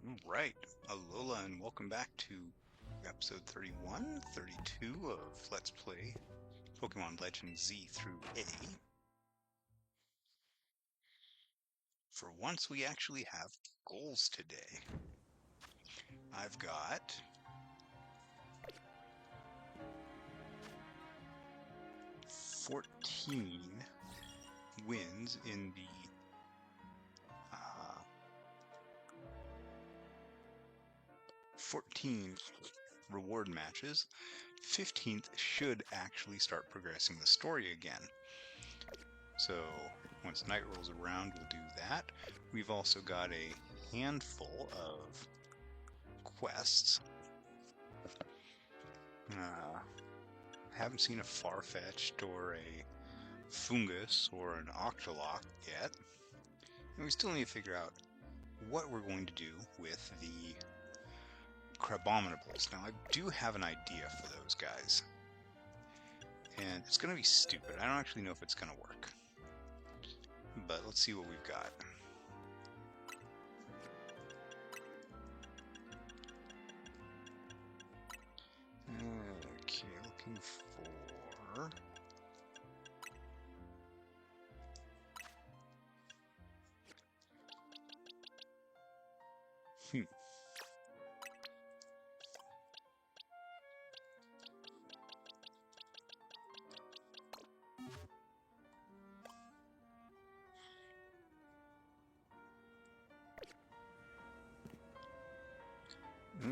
Alright, Alola and welcome back to episode 31, 32 of Let's Play Pokemon Legends Z through A. For once we actually have goals today. I've got $14 wins in the 14 reward matches. 15th should actually start progressing the story again. So once night rolls around, we'll do that. We've also got a handful of quests. Haven't seen a Farfetch'd or a Fungus or an Octolock yet. And we still need to figure out what we're going to do with the Crabominables. Now, I do have an idea for those guys. And it's going to be stupid. I don't actually know if it's going to work. But let's see what we've got. Okay, looking for...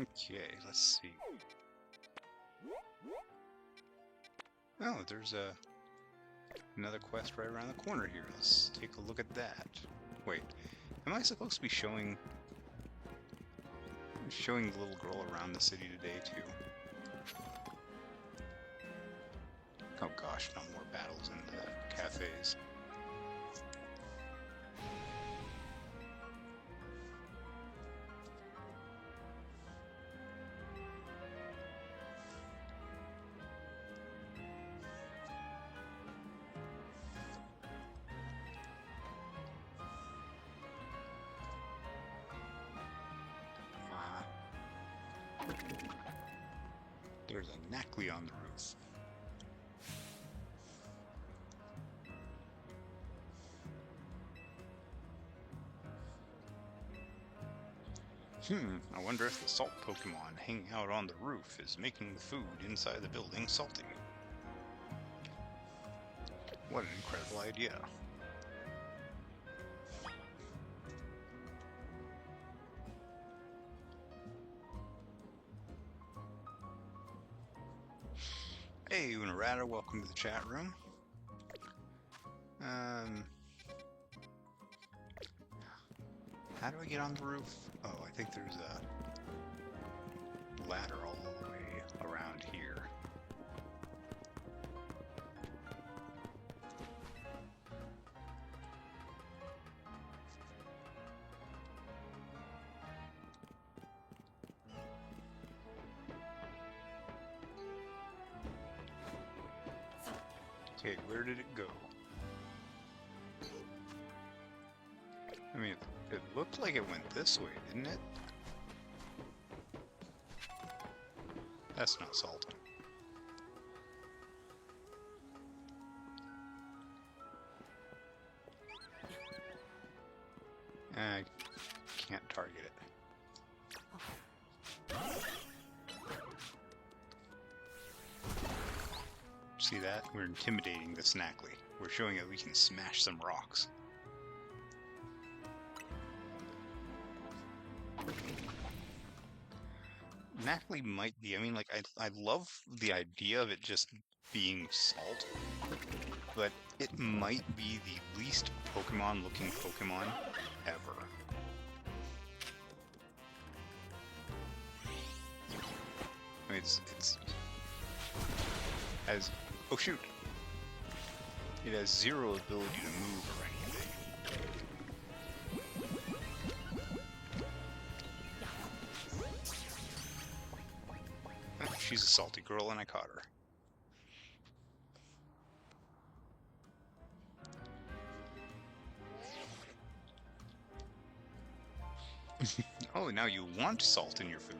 Okay, let's see. Oh, there's another quest right around the corner here. Let's take a look at that. Wait, am I supposed to be showing the little girl around the city today too? Oh gosh, no more battles in the cafes. There's a Knackley on the roof. I wonder if the salt Pokemon hanging out on the roof is making the food inside the building salty. What an incredible idea. Hey, Unarada, welcome to the chat room. How do I get on the roof? Oh, I think there's a ladder all the way around here. Okay, where did it go? I mean, it looked like it went this way, didn't it? That's not salt. I can't target it. See that? We're intimidating this Knackley. We're showing that we can smash some rocks. Knackley might be, I mean, like, I love the idea of it just being salt, but it might be the least Pokemon-looking Pokemon ever. I mean, it's has, oh shoot! It has zero ability to move or anything. She's a salty girl and I caught her. Oh, now you want salt in your food.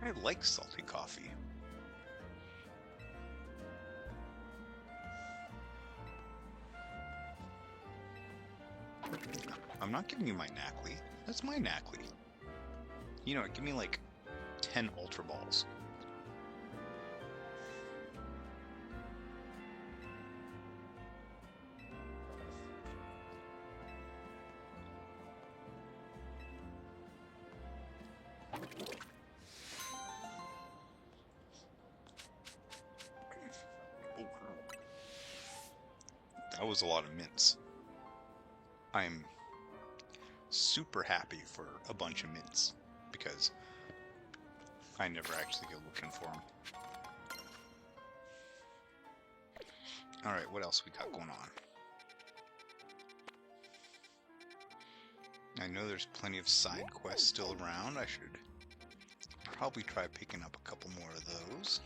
I like salty coffee. I'm not giving you my Knackley. That's my Knackley. You know what, give me like 10 Ultra Balls. That was a lot of mints. I'm super happy for a bunch of mints because I never actually go looking for them. Alright, what else we got going on? I know there's plenty of side quests still around. I should probably try picking up a couple more of those.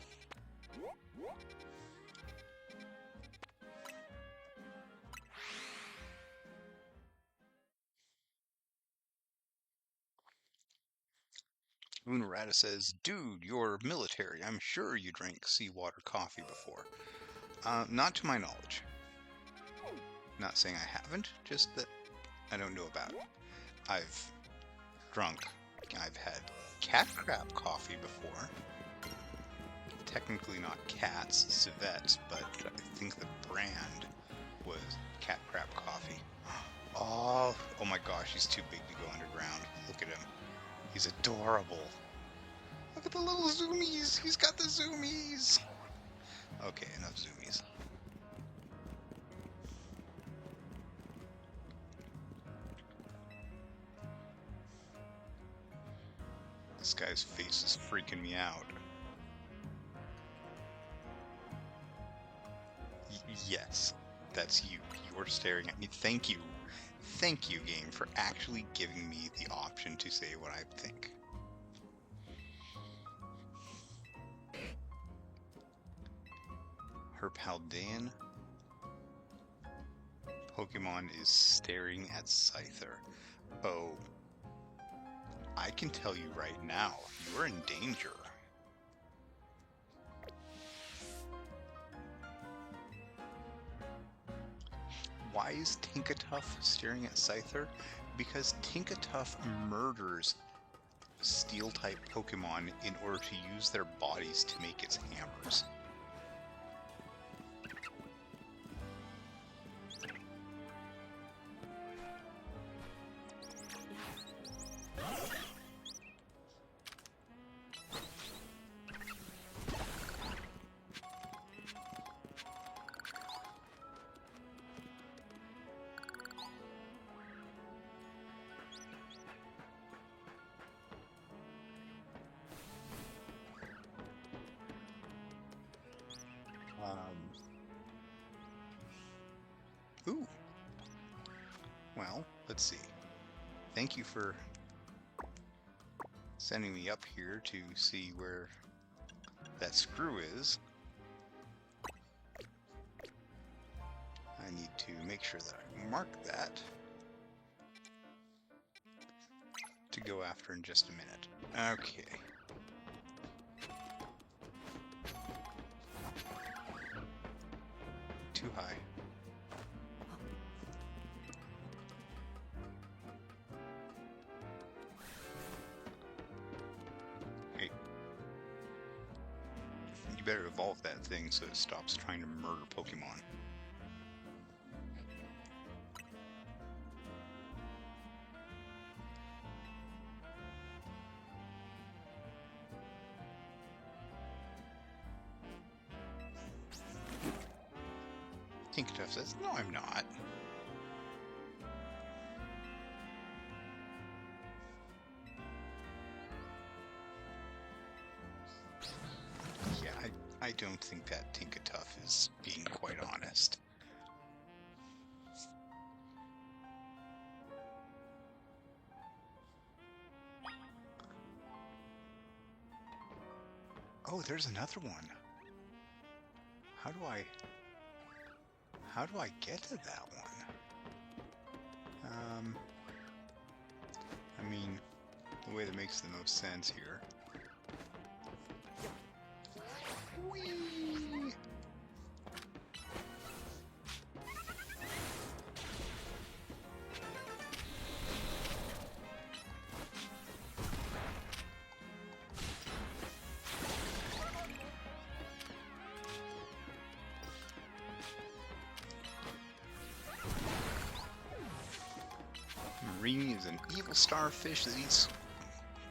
Unarata says, "Dude, you're military. I'm sure you drank seawater coffee before." Not to my knowledge. Not saying I haven't, just that I don't know about it. I've had cat crab coffee before. Technically not cats, civets, but I think the brand was cat crab coffee. Oh my gosh, he's too big to go underground. Look at him. He's adorable. Look at the little zoomies. He's got the zoomies. Okay, enough zoomies. This guy's face is freaking me out. Yes, that's you. You're staring at me. Thank you. Thank you, game, for actually giving me the option to say what I think. Her Paldean Pokemon is staring at Scyther. Oh, I can tell you right now, you're in danger. Why is Tinkatuff staring at Scyther? Because Tinkatuff murders Steel-type Pokemon in order to use their bodies to make its hammers. Ooh. Well, let's see. Thank you for sending me up here to see where that screw is. I need to make sure that I mark that to go after in just a minute. Okay. Too high. Hey. You better evolve that thing so it stops trying to murder Pokemon. Tinkatuff says, "No, I'm not." I don't think that Tinkatuff is being quite honest. Oh, there's another one. How do I get to that one? I mean, the way that makes the most sense here. Whee! Marine is an evil starfish that eats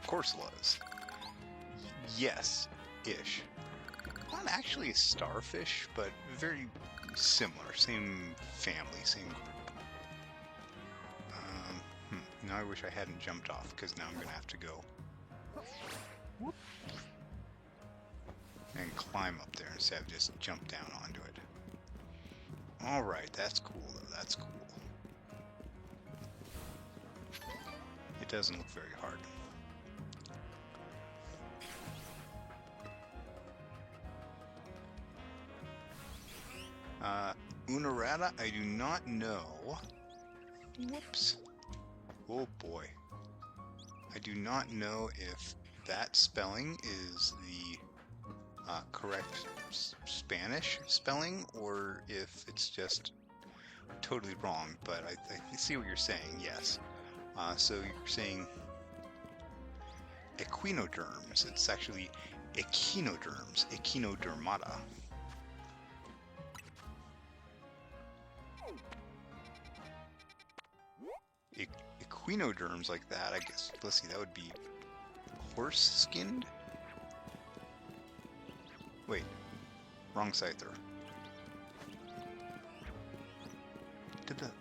Corsolas. Yes-ish. Not actually a starfish, but very similar. Same family, same group. Now I wish I hadn't jumped off, because now I'm going to have to go and climb up there instead of just jump down onto it. Alright, that's cool though, that's cool. It doesn't look very hard. Unarata, I do not know. Whoops. Oh boy. I do not know if that spelling is the correct Spanish spelling or if it's just totally wrong, but I see what you're saying, yes. So you're saying equinoderms. It's actually echinoderms, echinodermata. Equinoderms like that, I guess, let's see, that would be horse-skinned? Wait, wrong Scyther. Did the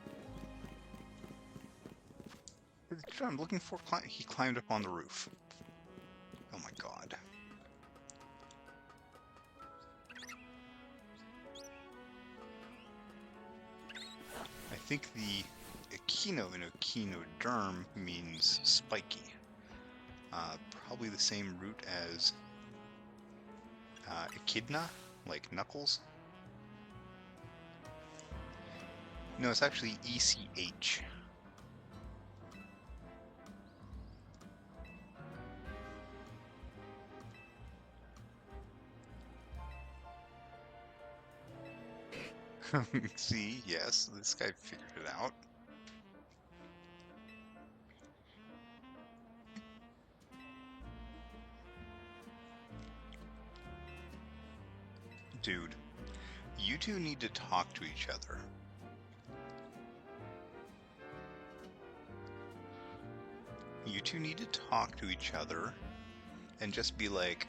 tree I'm looking for, he climbed up on the roof. Oh my god. I think the echino in echinoderm means spiky. Probably the same root as echidna, like knuckles. No, it's actually ECH. See, yes, this guy figured it out. Dude, you two need to talk to each other. You two need to talk to each other and just be like,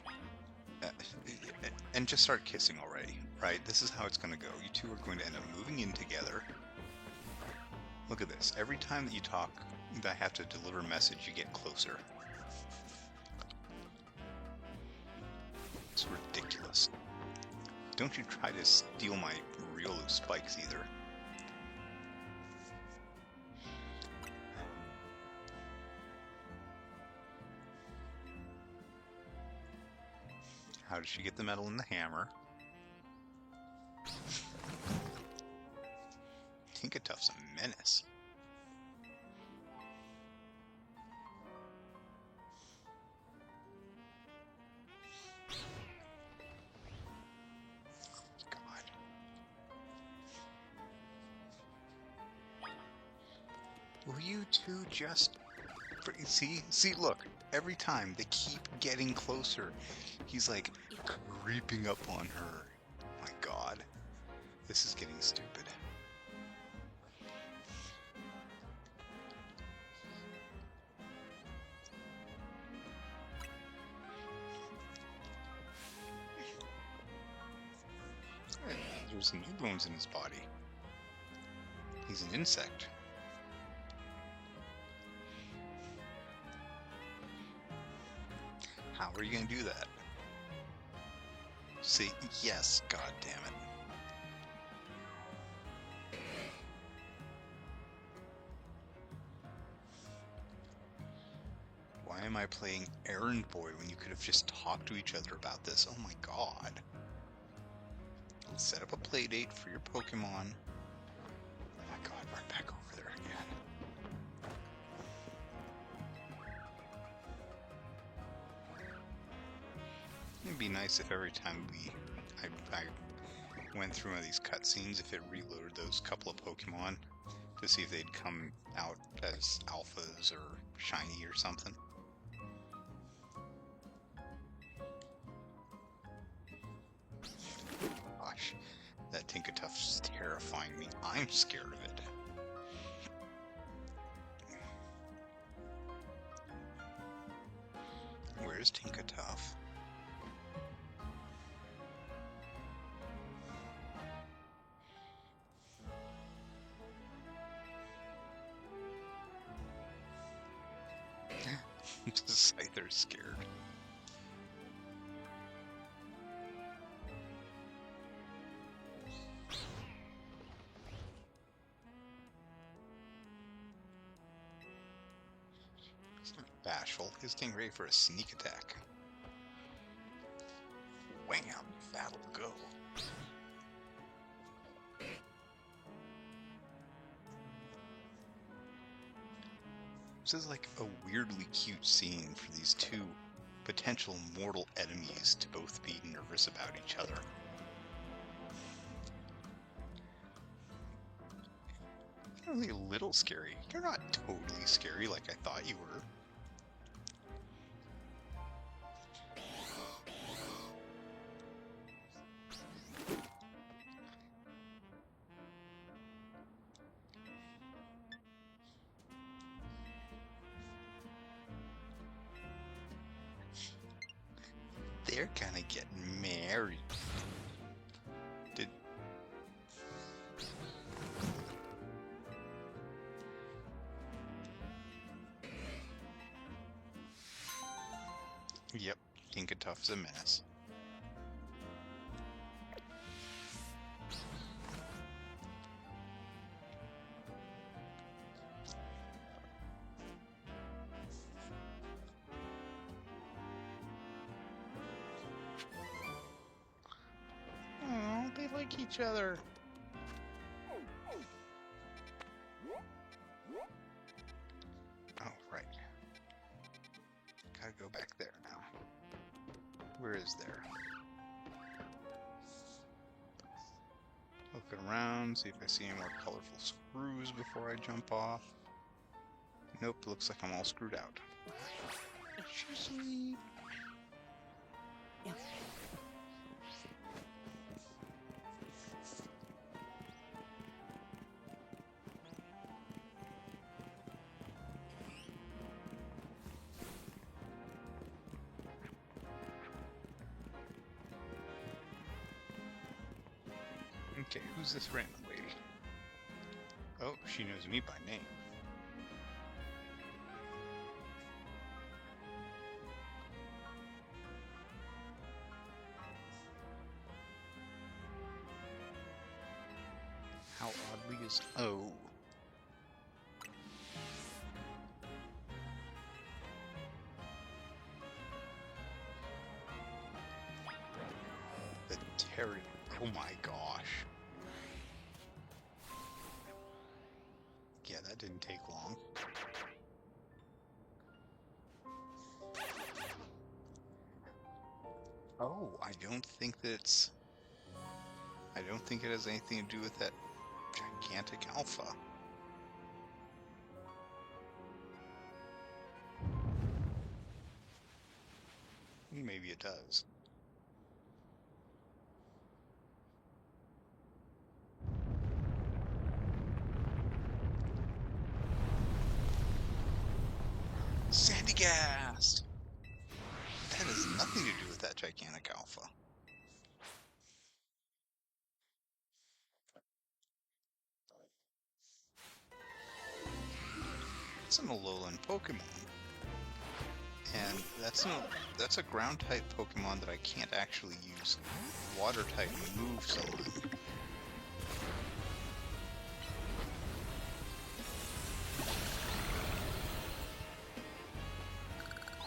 and just start kissing already, right? This is how it's going to go. You two are going to end up moving in together. Look at this. Every time that you talk, that I have to deliver a message, you get closer. It's ridiculous. Don't you try to steal my Riolu spikes either. How did she get the metal in the hammer? Tinkatuff's a menace. God. Will you two just... See, look. Every time they keep getting closer. He's like creeping up on her. My god. This is getting stupid. There's new bones in his body. He's an insect. How are you going to do that? See, yes, god damn it. Why am I playing Errand Boy when you could have just talked to each other about this? Oh my god. Let's set up a play date for your Pokemon. Oh my god, we're back over there again. It'd be nice if every time I went through one of these cutscenes, if it reloaded those couple of Pokemon to see if they'd come out as alphas or shiny or something. Gosh, that Tinkatuff's terrifying me. I'm scared of it. Where's Tinkatuff? Scyther's scared. He's not bashful. He's getting ready for a sneak attack. Wham! That'll go. This is like a weirdly cute scene for these two potential mortal enemies to both be nervous about each other. You're only a little scary. You're not totally scary like I thought you were. They're gonna get married. Yep, Tinkatuff's a menace. Oh, they like each other. Oh, right. Gotta go back there now. Where is there? Look around, see if I see any more colorful screws before I jump off. Nope, looks like I'm all screwed out. Sweet. Okay, who's this random lady? Oh, she knows me by name. How oddly is... Oh. The Terry... Oh my gosh. Yeah, that didn't take long. Oh, I don't think that it's... I don't think it has anything to do with that gigantic alpha. Maybe it does. Sandygast! That has nothing to do with that gigantic alpha. It's an Alolan Pokemon. And that's a ground type Pokemon that I can't actually use water type moves on.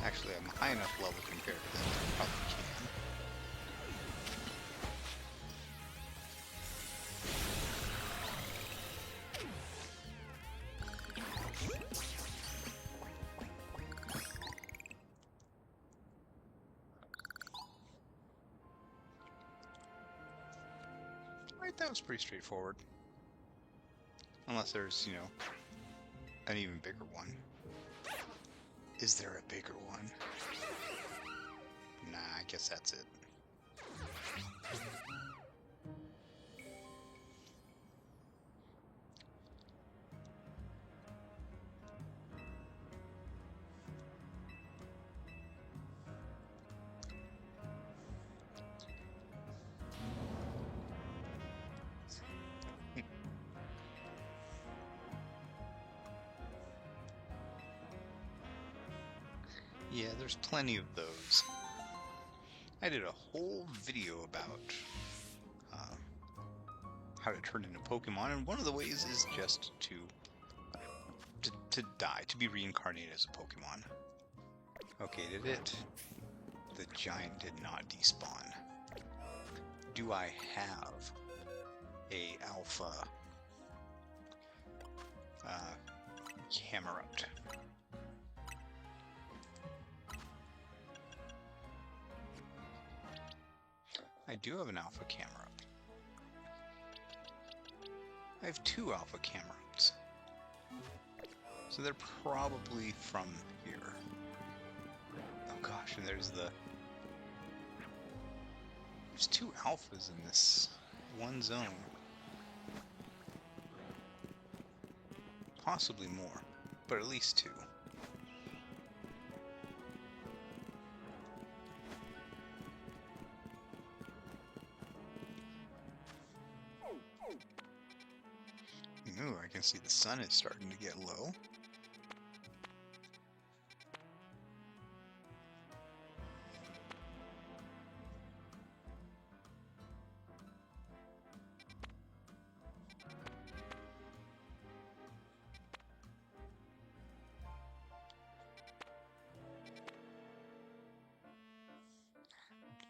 Actually, I'm high enough level compared to them that I probably can. Right, that was pretty straightforward. Unless there's, you know, an even bigger one. Is there a bigger one? Nah, I guess that's it. Yeah, there's plenty of those. I did a whole video about how to turn into Pokemon, and one of the ways is just to die, to be reincarnated as a Pokemon. Okay, did it? The giant did not despawn. Do I have a alpha Camerupt? I do have an alpha Camerupt. I have 2 alpha Camerupts. So they're probably from here. Oh gosh, and there's 2 alphas in this one zone. Possibly more, but at least 2. Ooh, I can see the sun is starting to get low.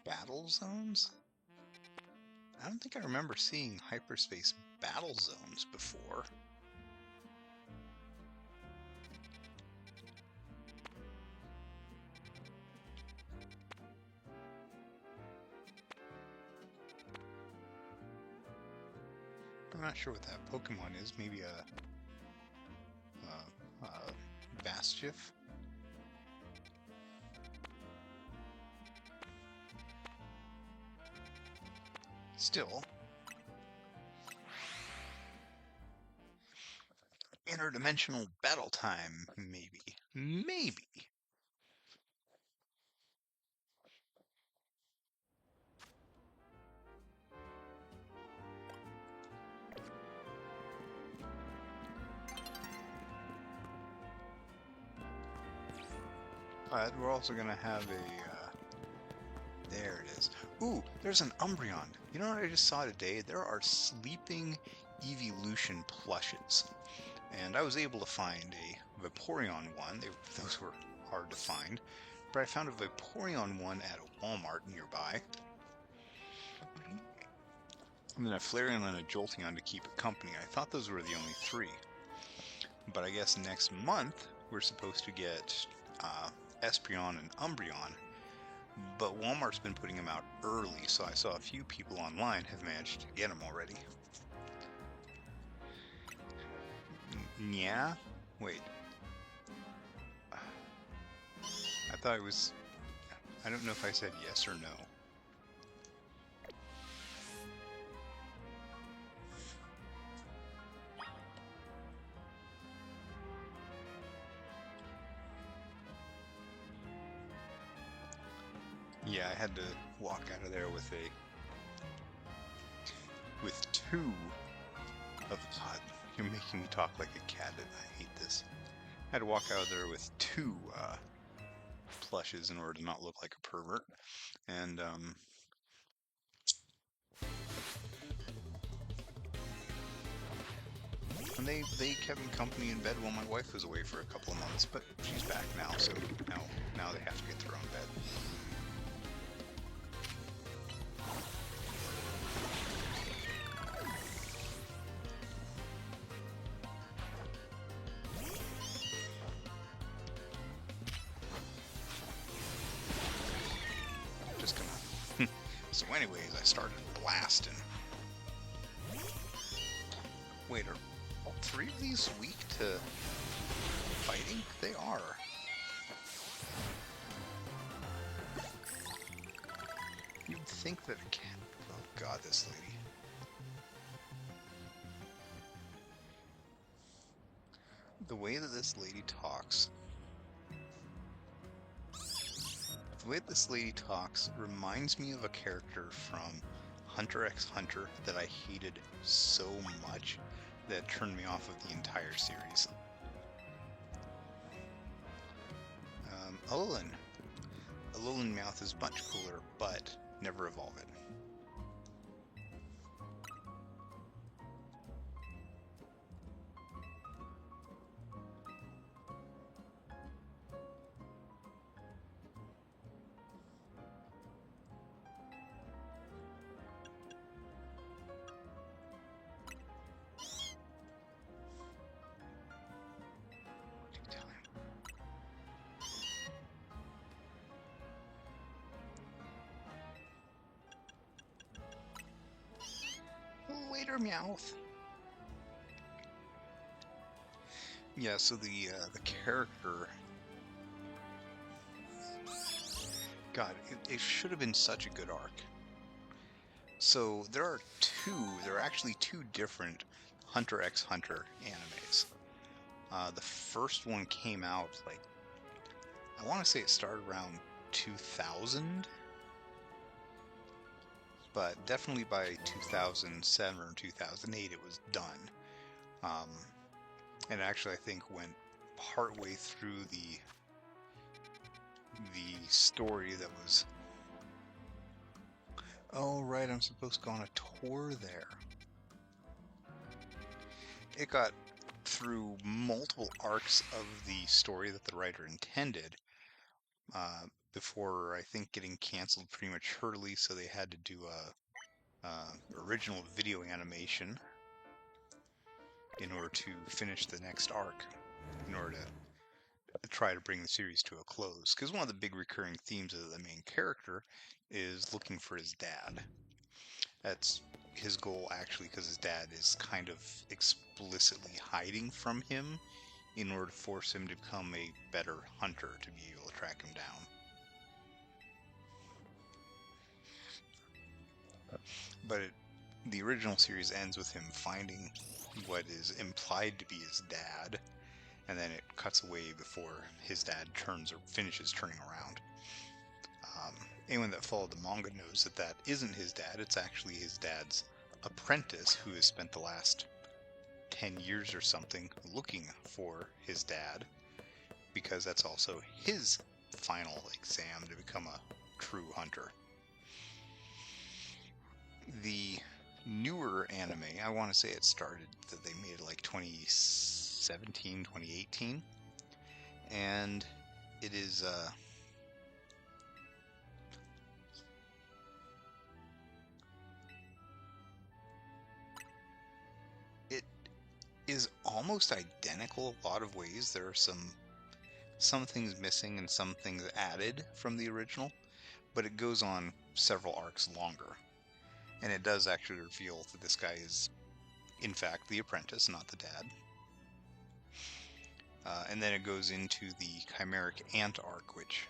Battle zones? I don't think I remember seeing hyperspace battle zones before. I'm not sure what that Pokemon is. Maybe a Vastiff? Still. Interdimensional battle time, maybe. Maybe. We're also going to have a... there it is. Ooh, there's an Umbreon. You know what I just saw today? There are sleeping evolution plushes. And I was able to find a Vaporeon one. Those were hard to find. But I found a Vaporeon one at a Walmart nearby. And then a Flareon and a Jolteon to keep it company. I thought those were the only 3. But I guess next month we're supposed to get Espeon and Umbreon. But Walmart's been putting them out early, so I saw a few people online have managed to get them already. Yeah? Wait. I thought it was... I don't know if I said yes or no. Yeah, I had to walk out of there with 2 of... God, you're making me talk like a cat, and I hate this. I had to walk out of there with 2 plushes in order to not look like a pervert. And they kept me company in bed while my wife was away for a couple of months, but she's back now, so now they have to get their own bed. Just gonna. So anyways, I started blasting. Wait, are all three of these weak to fighting? They are. You'd think that it can. Oh god, this lady. The way that this lady talks. The way this lady talks reminds me of a character from Hunter x Hunter that I hated so much that turned me off of the entire series. Alolan. Alolan Meowth is much cooler, but never evolve it. Later, Meowth. Yeah, so the character. God, it should have been such a good arc. So there are actually two different Hunter x Hunter animes. The first one came out like, I want to say it started around 2000. But definitely by 2007 or 2008 it was done. And actually I think went partway through the story that was... Oh right, I'm supposed to go on a tour there. It got through multiple arcs of the story that the writer intended, before I think getting canceled prematurely, so they had to do a original video animation in order to finish the next arc, in order to try to bring the series to a close. Because one of the big recurring themes of the main character is looking for his dad. That's his goal, actually, because his dad is kind of explicitly hiding from him in order to force him to become a better hunter, to be able to track him down. But the original series ends with him finding what is implied to be his dad, and then it cuts away before his dad turns or finishes turning around. Anyone that followed the manga knows that that isn't his dad. It's actually his dad's apprentice, who has spent the last 10 years or something looking for his dad, because that's also his final exam to become a true hunter. The newer anime, I want to say it started, that they made like 2017, 2018, and it is it is almost identical a lot of ways. There are some things missing and some things added from the original, but it goes on several arcs longer. And it does actually reveal that this guy is, in fact, the apprentice, not the dad. And then it goes into the Chimeric Ant arc, which,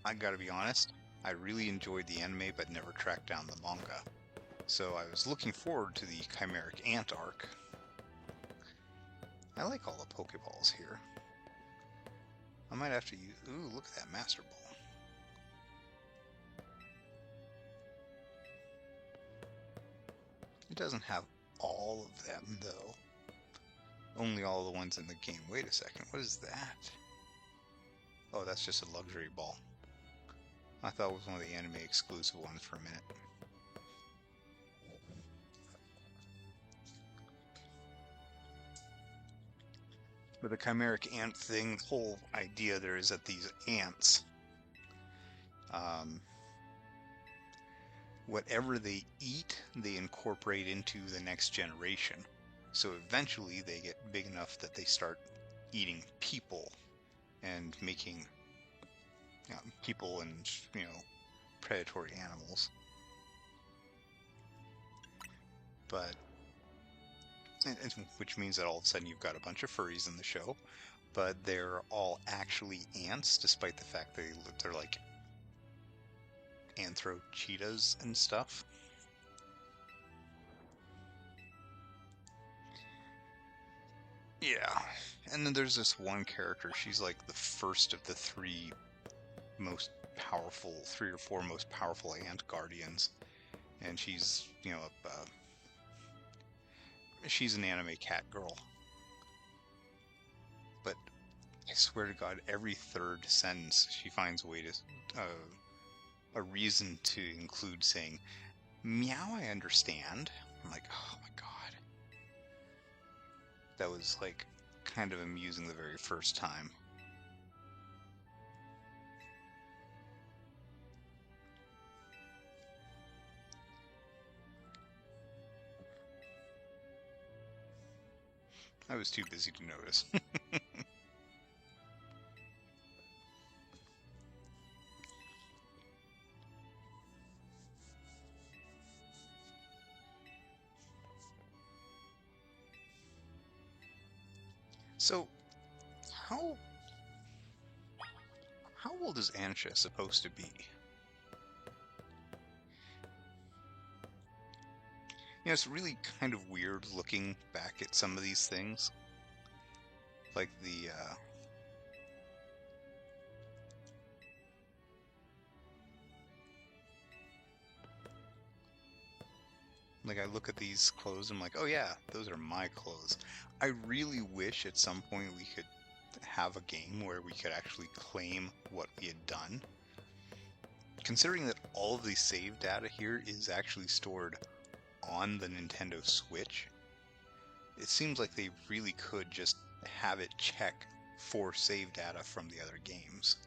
I gotta be honest, I really enjoyed the anime, but never tracked down the manga. So I was looking forward to the Chimeric Ant arc. I like all the Pokeballs here. I might have to use... Ooh, look at that Master Ball. It doesn't have all of them, though. Only all the ones in the game. Wait a second, what is that? Oh, that's just a luxury ball. I thought it was one of the anime exclusive ones for a minute. But the chimeric ant thing, the whole idea there is that these ants, whatever they eat, they incorporate into the next generation. So eventually they get big enough that they start eating people and making people and, predatory animals. But, which means that all of a sudden you've got a bunch of furries in the show, but they're all actually ants, despite the fact that they're like anthro cheetahs and stuff. Yeah, and then there's this one character. She's like the first of the three or four most powerful ant guardians, and she's, she's an anime cat girl. But I swear to God, every third sentence she finds a way to, a reason to include saying, "Meow, I understand." I'm like, oh my God. That was like kind of amusing the very first time. I was too busy to notice. So, how old is Ansha supposed to be? It's really kind of weird looking back at some of these things. Like the, like I look at these clothes and I'm like, oh yeah, those are my clothes. I really wish at some point we could have a game where we could actually claim what we had done. Considering that all of the save data here is actually stored on the Nintendo Switch, it seems like they really could just have it check for save data from the other games.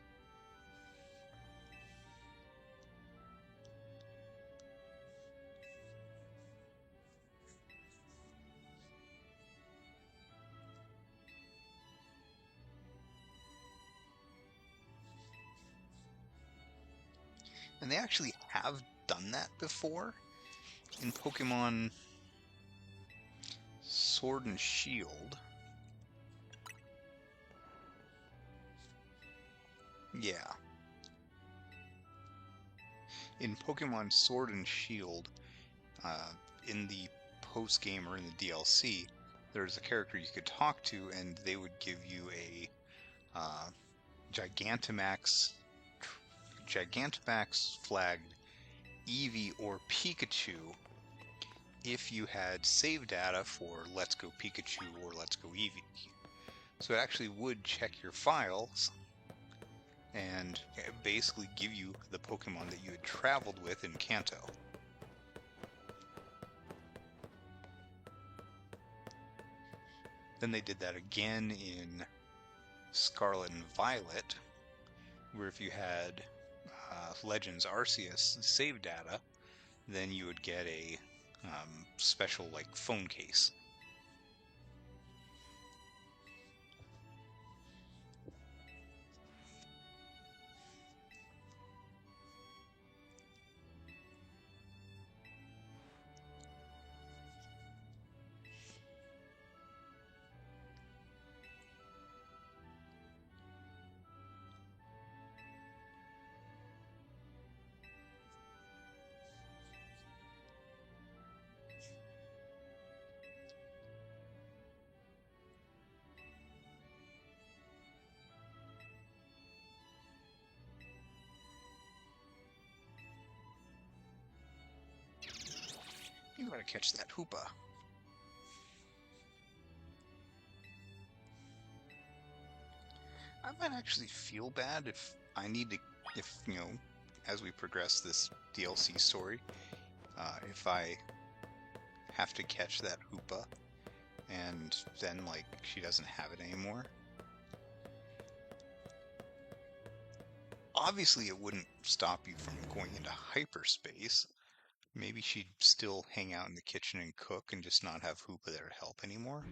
And they actually have done that before in Pokemon Sword and Shield. Yeah. In Pokemon Sword and Shield, in the post-game or in the DLC, there's a character you could talk to and they would give you a Gigantamax flagged Eevee or Pikachu if you had save data for Let's Go Pikachu or Let's Go Eevee. So it actually would check your files and basically give you the Pokemon that you had traveled with in Kanto. Then they did that again in Scarlet and Violet, where if you had Legends Arceus save data, then you would get a special like phone case. You gotta catch that Hoopa. I've might actually feel bad if I need to, you know, as we progress this DLC story, if I have to catch that Hoopa and then, like, she doesn't have it anymore. Obviously, it wouldn't stop you from going into hyperspace. Maybe she'd still hang out in the kitchen and cook and just not have Hoopa there to help anymore.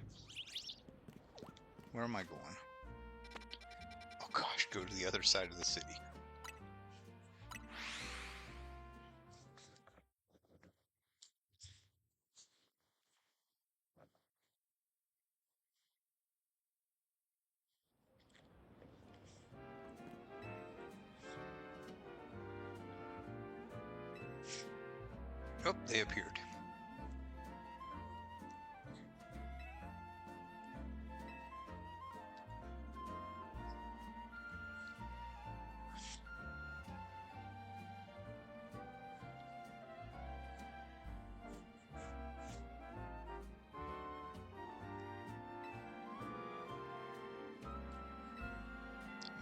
Where am I going? Oh gosh, go to the other side of the city. Oh, they appeared.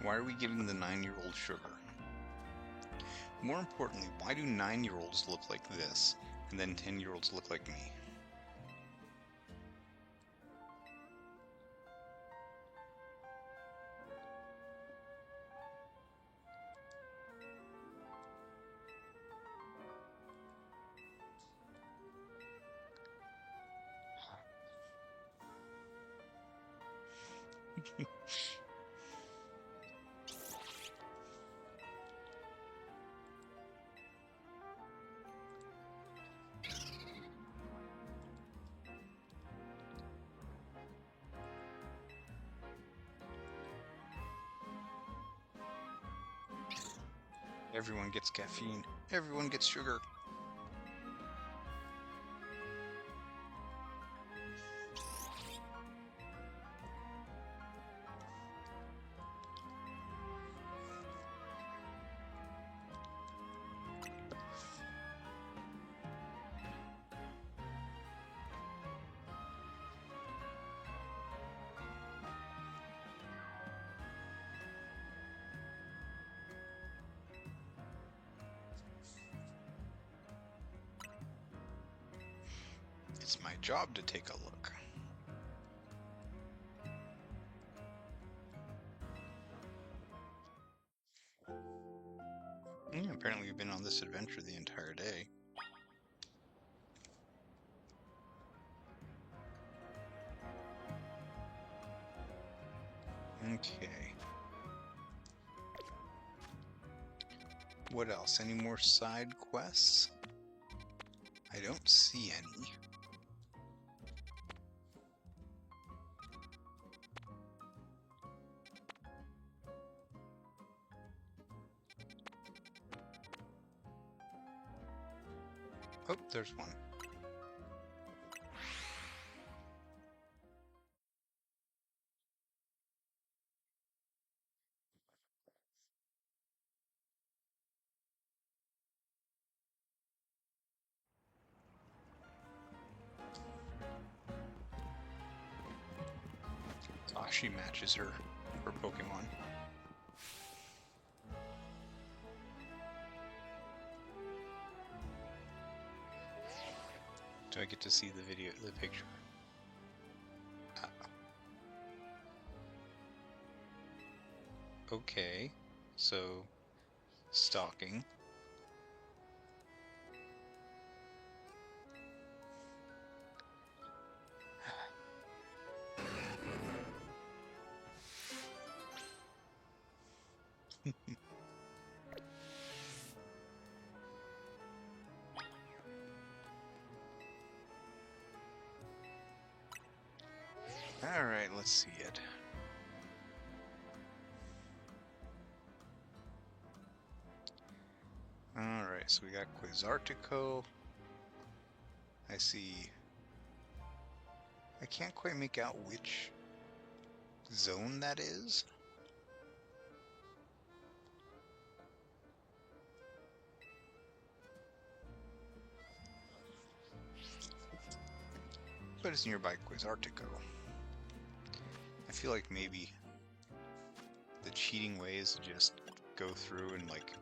Why are we giving the 9-year-old sugar? More importantly, why do 9-year-olds look like this, and then 10-year-olds look like me? Everyone gets caffeine. Everyone gets sugar. It's my job to take a look. Apparently we've been on this adventure the entire day. Okay. What else? Any more side quests? I don't see any. Oh, there's one. She matches her Pokemon. Do I get to see the picture? Okay, so stalking. Alright, let's see it. Alright, so we got Quasartico. I see. I can't quite make out which zone that is. But it's nearby Quasartico. I feel like maybe the cheating way is to just go through and like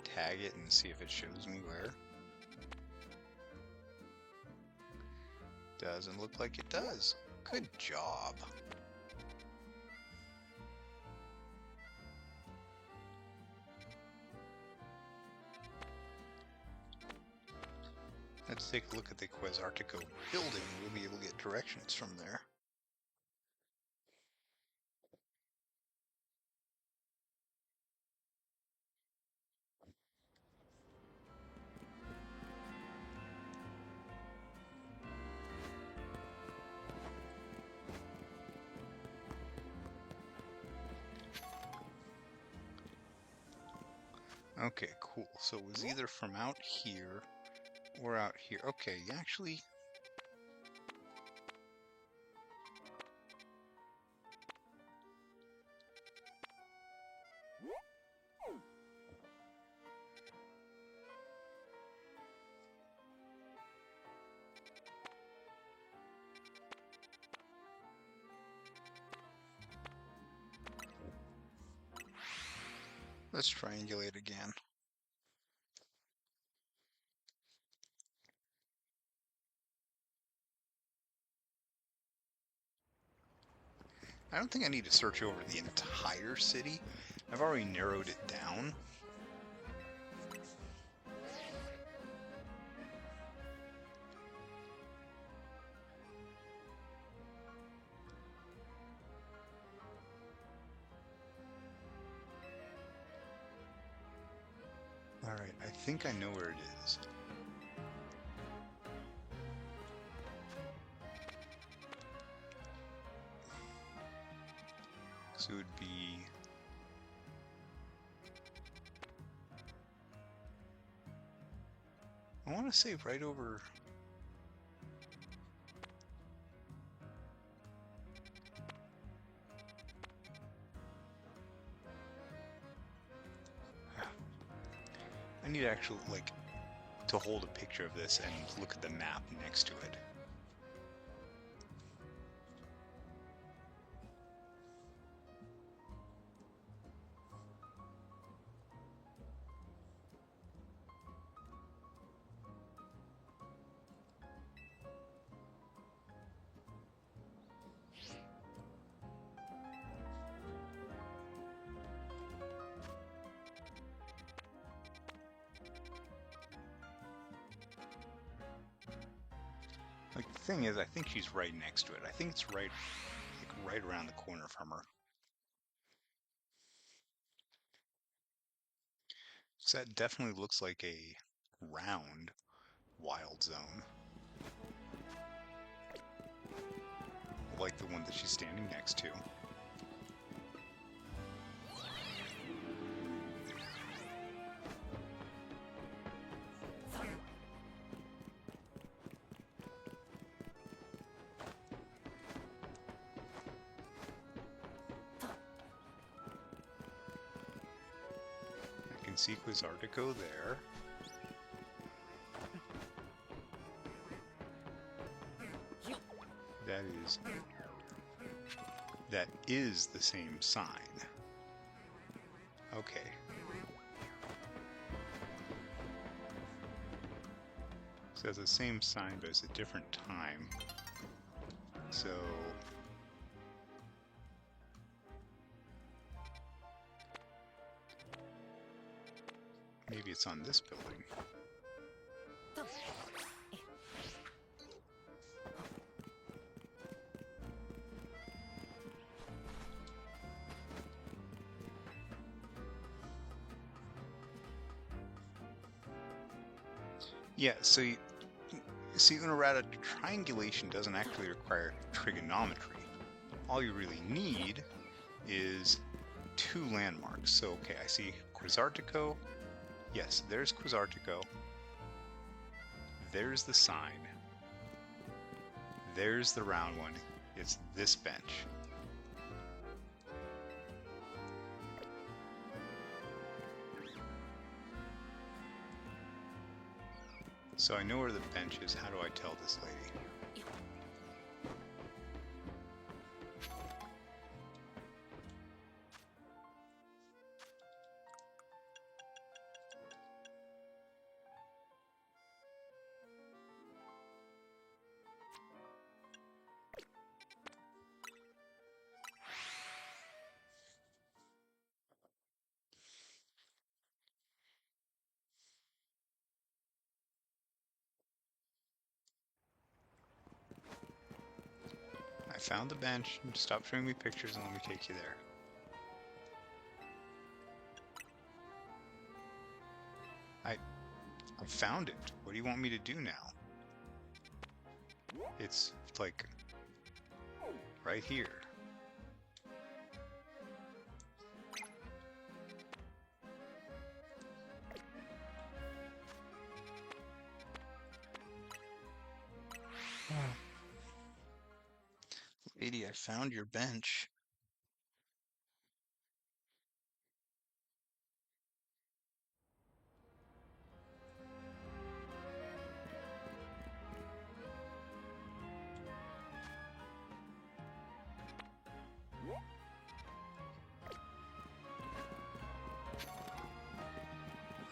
tag it and see if it shows me where. Doesn't look like it does. Good job. Let's take a look at the Quasartico building. We'll be able to get directions from there. Okay, cool. So it was either from out here or out here. Okay, actually... Let's triangulate again. I don't think I need to search over the entire city. I've already narrowed it down. Alright, I think I know where it is. So it would be... I want to say right over... I need to actually, like, to hold a picture of this and look at the map next to it. Like, the thing is, I think she's right next to it. I think it's right, like, right around the corner from her. So that definitely looks like a round wild zone. Like the one that she's standing next to. See Quasartico there. That is the same sign. Okay. So it's the same sign, but it's a different time. So maybe it's on this building. Yeah, so Unorata, triangulation doesn't actually require trigonometry. All you really need is two landmarks. So, okay, I see Quasartico. Yes, there's Quasartico. There's the sign. There's the round one. It's this bench. So I know where the bench is. How do I tell this lady? found the bench. Stop showing me pictures and let me take you there. I found it. What do you want me to do now? It's like right here. Lady, I found your bench.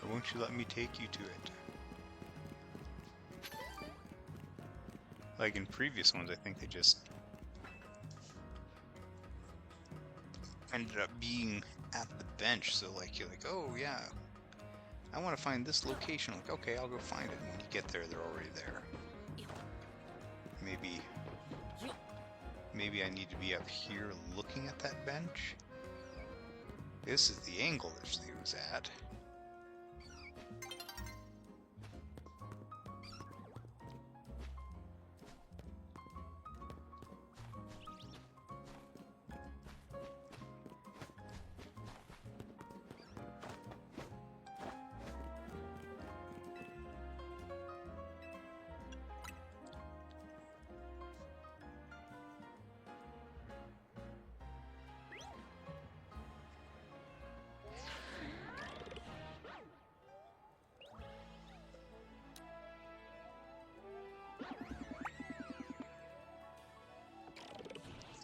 Why won't you let me take you to it? Like in previous ones, I think they just ended up being at the bench, so like you're like, oh yeah, I want to find this location. Like, okay, I'll go find it. And when you get there, they're already there. Maybe I need to be up here looking at that bench. This is the angle that she was at.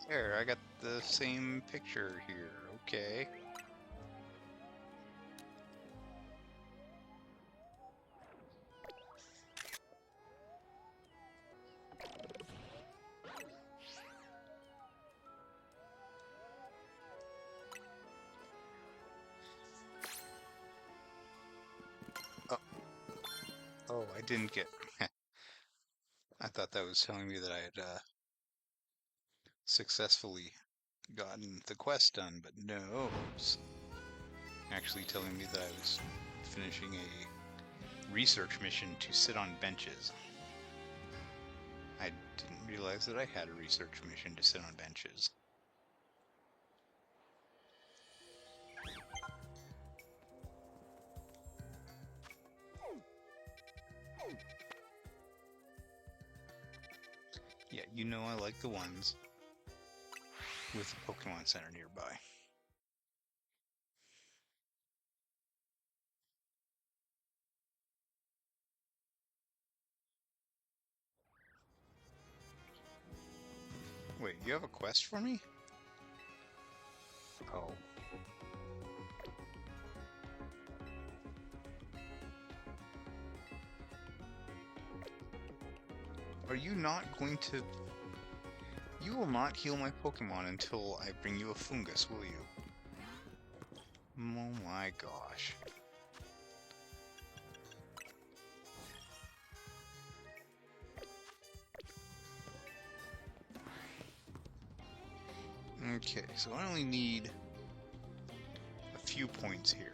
There, I got the same picture here. Okay. Oh, oh, I didn't get. I thought that was telling me that I had successfully gotten the quest done, but no, it's actually telling me that I was finishing a research mission to sit on benches. I didn't realize that I had a research mission to sit on benches. Yeah, you know I like the ones with a Pokemon Center nearby. Wait, you have a quest for me? Oh. Are you not going to... You will not heal my Pokemon until I bring you a fungus, will you? Oh my gosh. Okay, so I only need a few points here.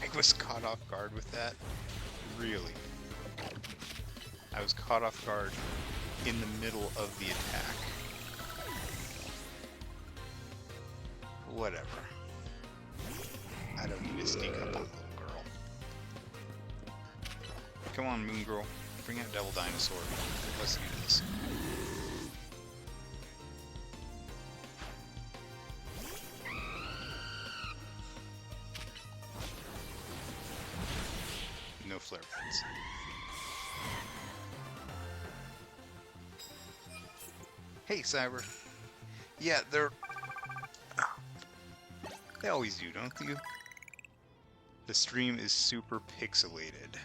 I was caught off guard with that. Really. I was caught off guard in the middle of the attack. Whatever. I don't need to sneak up on the little girl. Come on, Moon Girl. Bring out Devil Dinosaur. Let's do this. No flare points. Hey, Cyber. Yeah, they always do, don't you? The stream is super pixelated.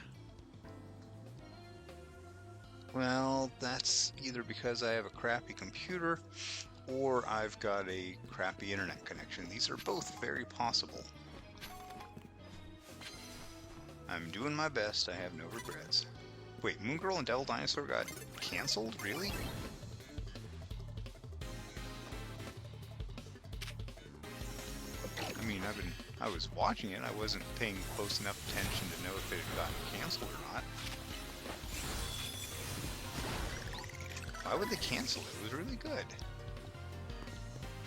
Well, that's either because I have a crappy computer or I've got a crappy internet connection. These are both very possible. I'm doing my best. I have no regrets. Wait, Moon Girl and Devil Dinosaur got canceled? Really? I mean, I was watching it. I wasn't paying close enough attention to know if it had gotten canceled or not. Why would they cancel it? It was really good.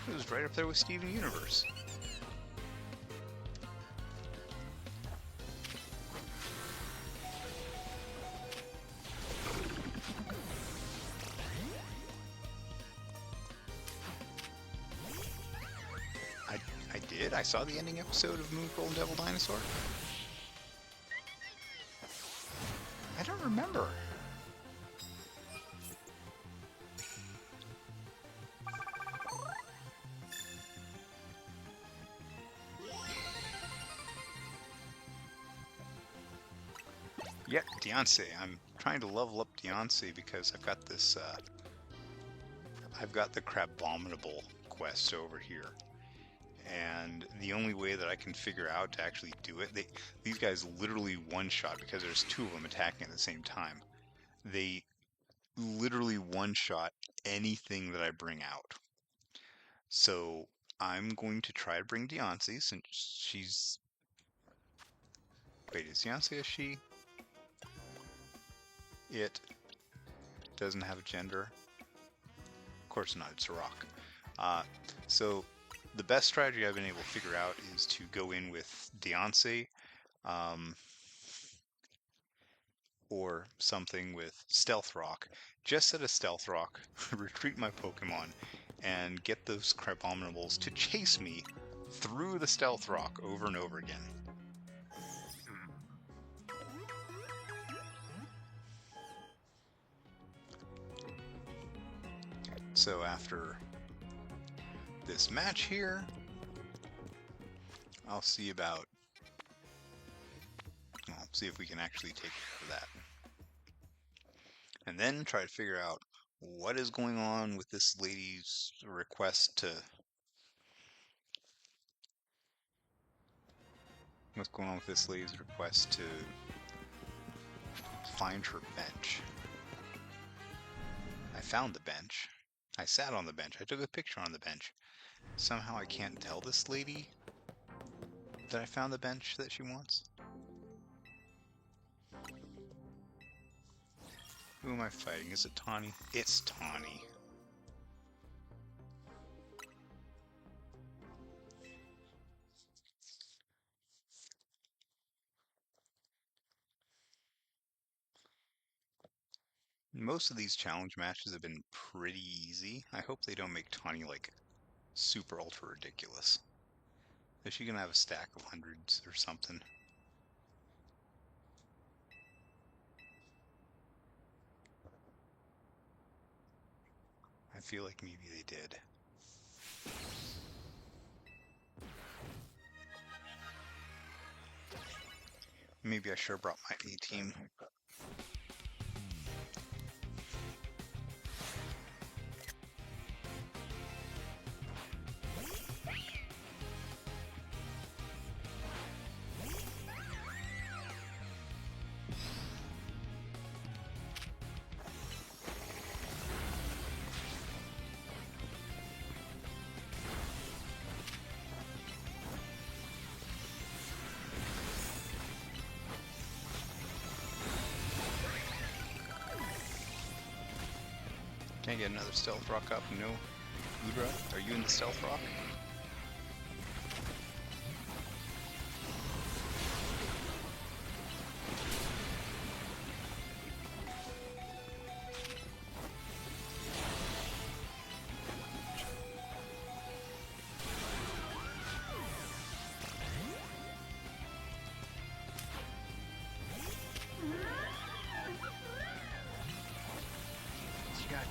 It was right up there with Steven Universe. I did? I saw the ending episode of Moon Girl and Devil Dinosaur? I don't remember. Yeah, Deontay. I'm trying to level up Deontay because I've got this, I've got the Crabominable quest over here. And the only way that I can figure out to actually do it, these guys literally one-shot, because there's two of them attacking at the same time. They literally one-shot anything that I bring out. So I'm going to try to bring Deontay, since she's... Wait, is Deontay a she? It doesn't have a gender. Of course not, it's a rock. So the best strategy I've been able to figure out is to go in with Deontay, or something with Stealth Rock. Just set a Stealth Rock, retreat my Pokemon, and get those Crabominables to chase me through the Stealth Rock over and over again. So after this match here, I'll see about... Well, see if we can actually take care of that. And then try to figure out what is going on with this lady's request to... What's going on with this lady's request to find her bench? I found the bench. I sat on the bench. I took a picture on the bench. Somehow I can't tell this lady that I found the bench that she wants. Who am I fighting? Is it Taunie? It's Taunie. Most of these challenge matches have been pretty easy. I hope they don't make Taunie, like, super ultra ridiculous. Is she gonna have a stack of hundreds or something? I feel like maybe they did. Maybe I sure brought my A-team. Can I get another Stealth Rock up? No. Udra, are you in the Stealth Rock?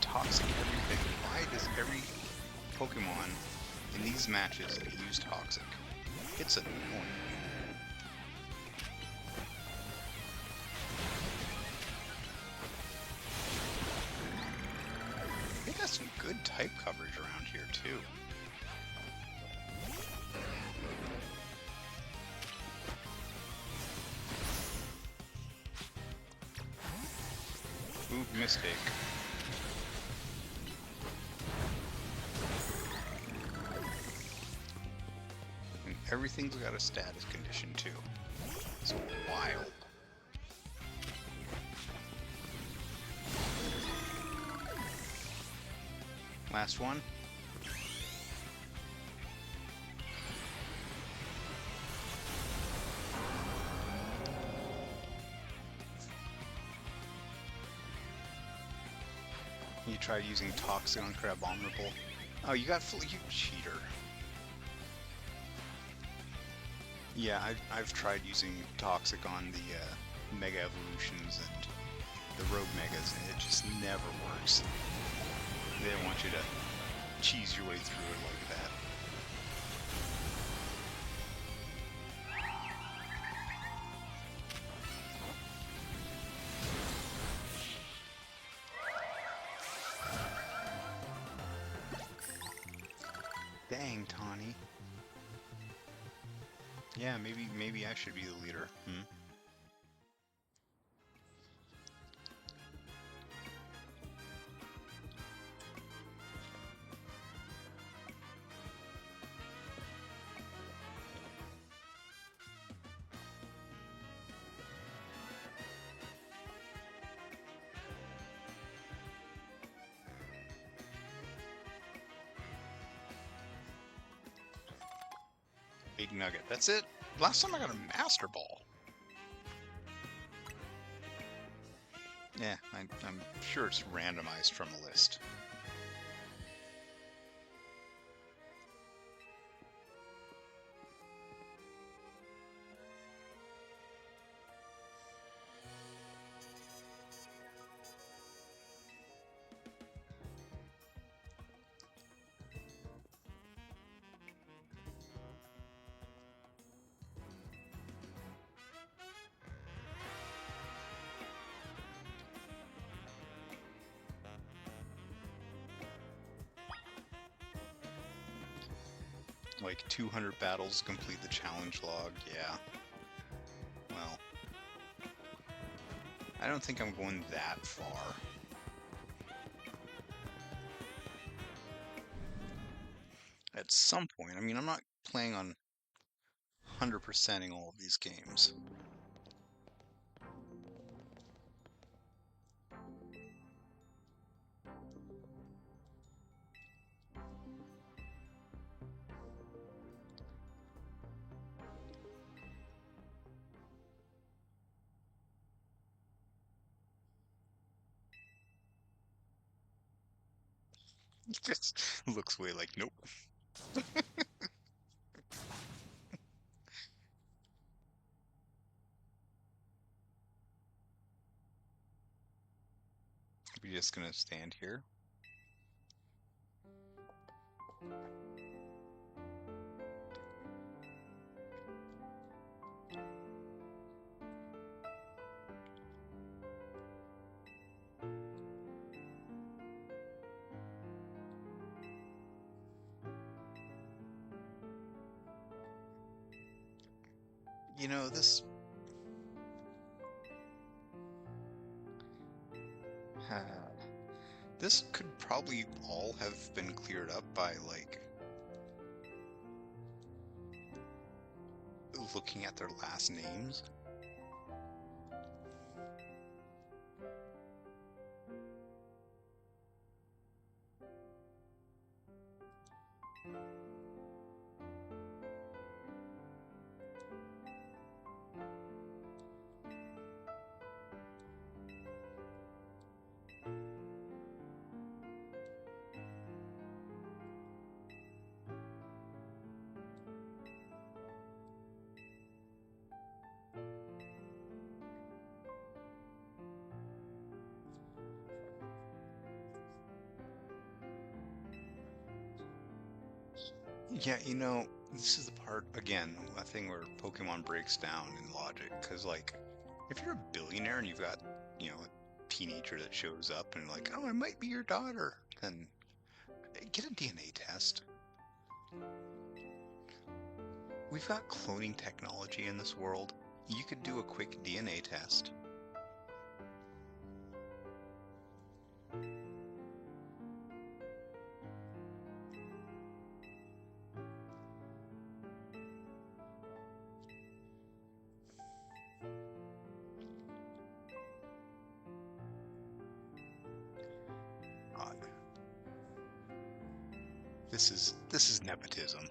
Toxic everything. Why does every Pokemon in these matches use Toxic? It's annoying. got some good type coverage around here, too. Ooh, mistake. And everything's got a status condition, too. It's wild. Last one. You tried using Toxic on Crabominable. Oh, you got full, you cheater. Yeah, I've tried using Toxic on the Mega Evolutions and the Rogue Megas, and it just never works. They don't want you to cheese your way through it like that. Dang, Taunie. Yeah, maybe I should be the leader. Big nugget. That's it. Last time I got a Master Ball. Yeah, I'm sure it's randomized from a list. Like 200 battles complete the challenge log, yeah. Well, I don't think I'm going that far. At some point, I mean, I'm not playing on 100%ing all of these games. Just looks way like, nope. We're just gonna stand here. You know, this could probably all have been cleared up by, like, looking at their last names. Yeah, you know, this is the part, again, a thing where Pokemon breaks down in logic, because, like, if you're a billionaire and you've got, you know, a teenager that shows up and like, oh, I might be your daughter, then Get a DNA test. We've got cloning technology in this world. You could do a quick DNA test. God. This is nepotism.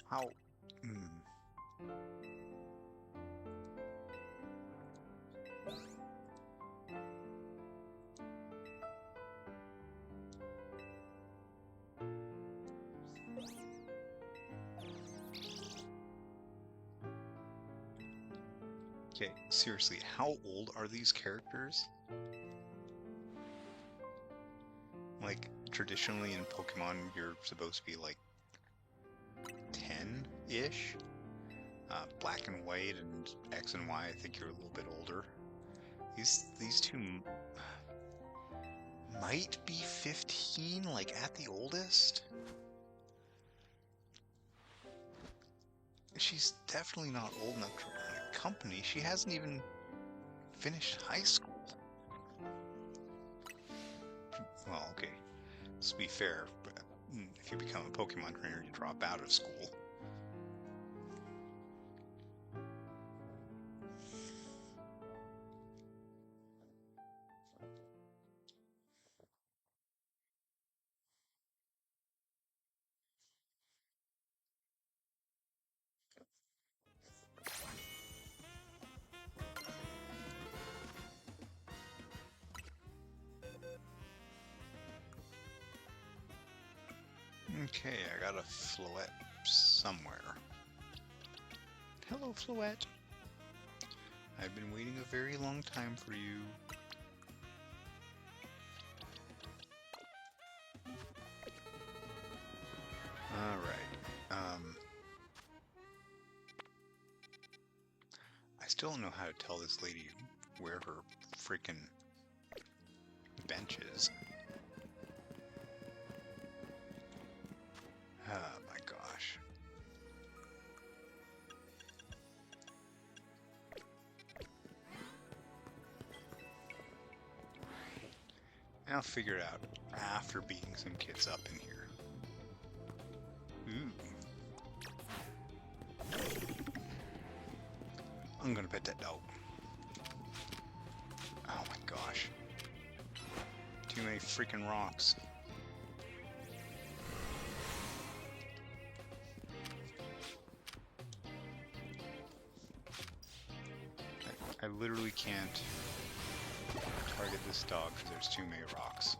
How? Okay, seriously, how old are these characters? Like, traditionally in Pokemon, you're supposed to be like 10-ish. Black and White and X and Y, I think you're a little bit older. These two might be 15, like at the oldest. She's definitely not old enough to run a company. She hasn't even finished high school. Well, okay, let's be fair, but if you become a Pokemon trainer, you drop out of school. Okay, I got a Floette somewhere. Hello, Floette. I've been waiting a very long time for you. Alright, I still don't know how to tell this lady where her freaking bench is. Oh my gosh. I'll figure it out after beating some kids up in here. Ooh. I'm gonna pet that dog. Oh my gosh. Too many freaking rocks. I literally can't target this dog because there's too many rocks.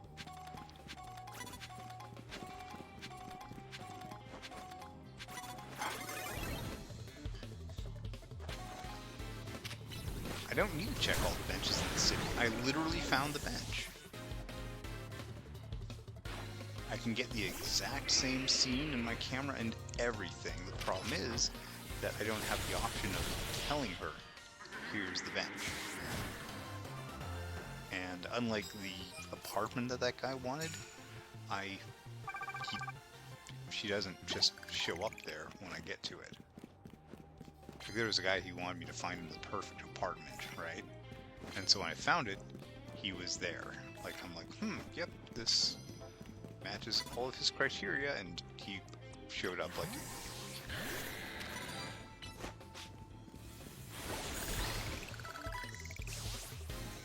I don't need to check all the benches in the city. I literally found the bench. I can get the exact same scene in my camera and everything. The problem is that I don't have the option of telling her, here's the bench. And unlike the apartment that guy wanted, she doesn't just show up there when I get to it. Like there was a guy, he wanted me to find him the perfect apartment, right? And so when I found it, he was there. Like, I'm like, yep, this matches all of his criteria, and he showed up like...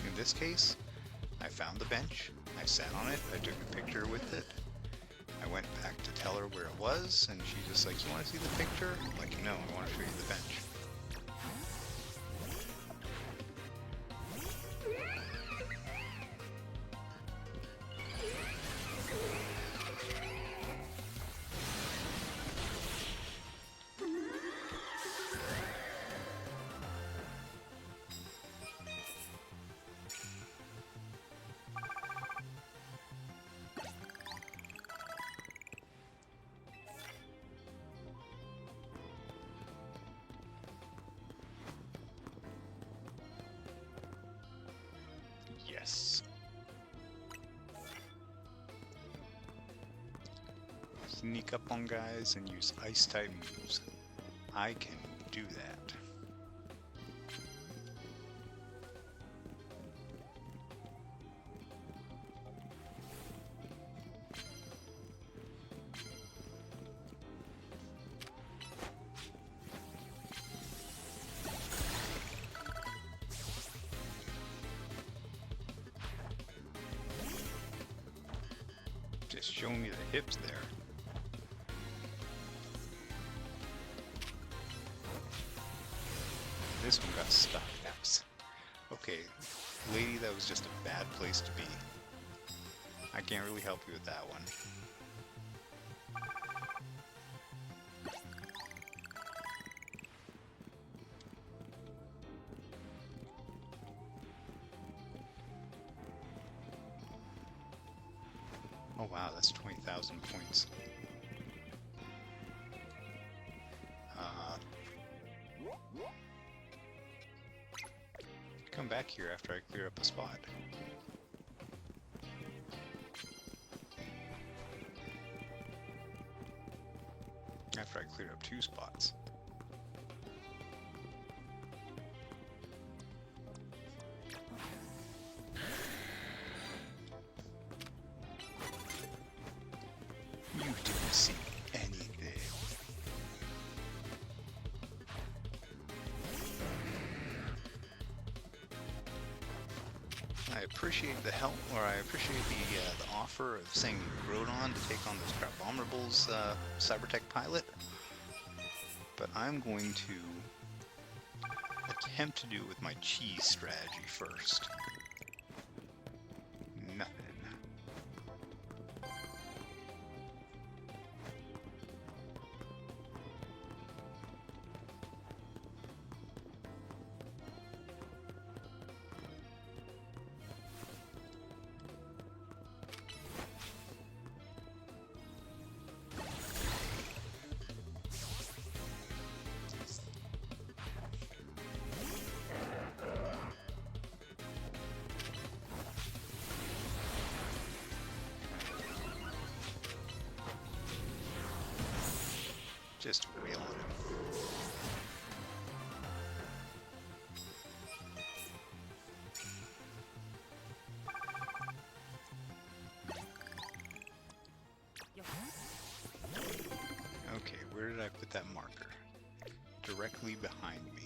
In this case, I found the bench, I sat on it, I took a picture with it, I went back to tell her where it was, and she's just like, you want to see the picture? I'm like, no, I want to show you the bench. Yes. Sneak up on guys and use ice type moves. I can do that. Just showing me the hips there. This one got stuck. Okay, lady, that was just a bad place to be. I can't really help you with that one. Oh wow, that's 20,000 points. Come back here after I clear up a spot. After I clear up 2 spots. You didn't see anything. I appreciate the help, or I appreciate the offer of saying Groudon to take on those Crap Bomberbull's Cybertech pilot, but I'm going to attempt to do it with my cheese strategy first. Nothing. Just wheel on him. Okay, where did I put that marker? Directly behind me.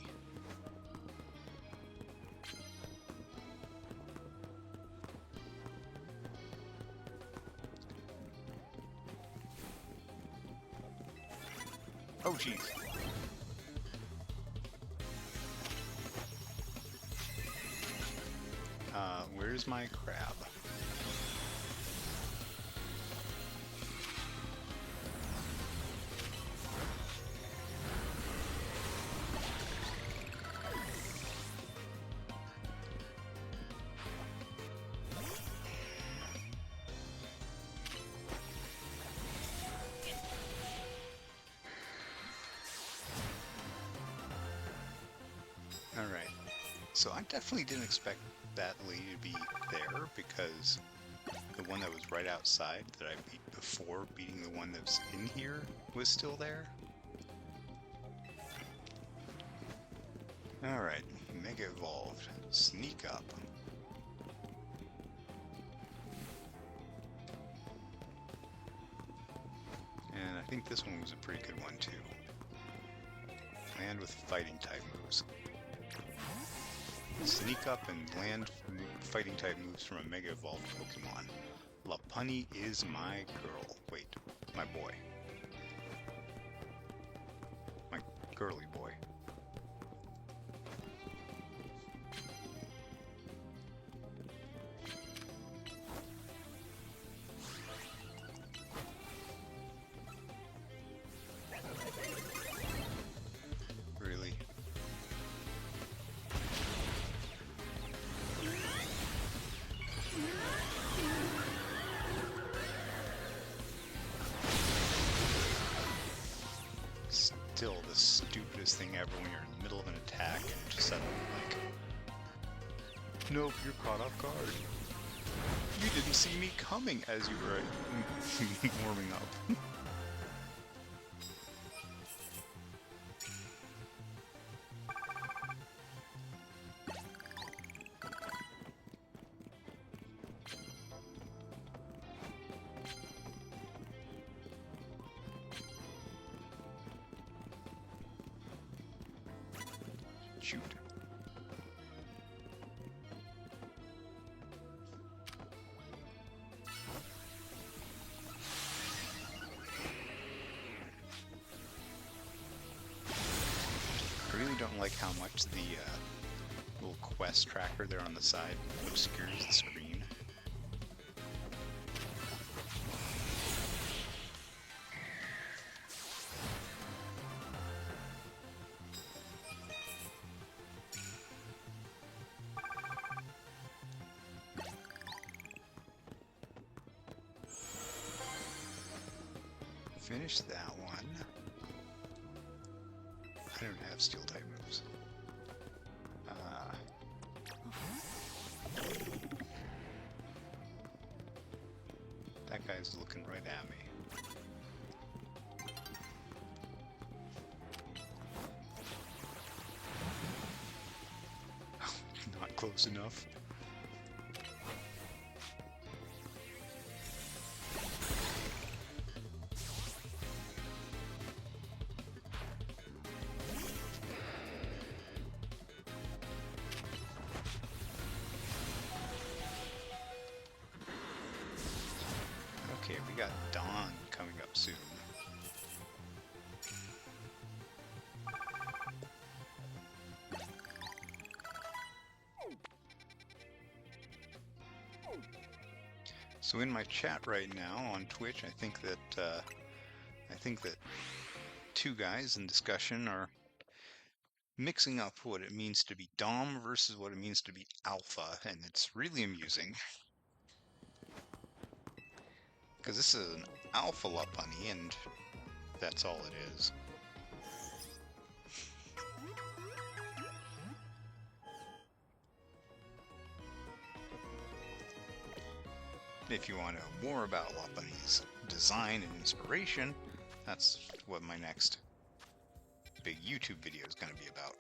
Oh, jeez. Where's my crab? Alright, so I definitely didn't expect that lady to be there, because the one that was right outside that I beat before beating the one that's in here was still there. Alright, Mega Evolved. Sneak up. And I think this one was a pretty good one too. Land with fighting type moves. Sneak up and land fighting type moves from a Mega Evolved Pokemon. Lopunny is my girl. Wait, my boy. My girly boy. Really? Still the stupidest thing ever when you're in the middle of an attack and just suddenly, like, Nope, you're caught off guard. You didn't see me coming as you were warming up. Shoot. I really don't like how much the little quest tracker there on the side obscures the screen. Finish that one. I don't have steel type moves. That guy's looking right at me. Not close enough. Okay, we got Dawn coming up soon. So in my chat right now on Twitch, I think that two guys in discussion are mixing up what it means to be Dom versus what it means to be Alpha, and it's really amusing. Because this is an Alpha Lopunny, and that's all it is. If you want to know more about Lopunny's design and inspiration, that's what my next big YouTube video is going to be about.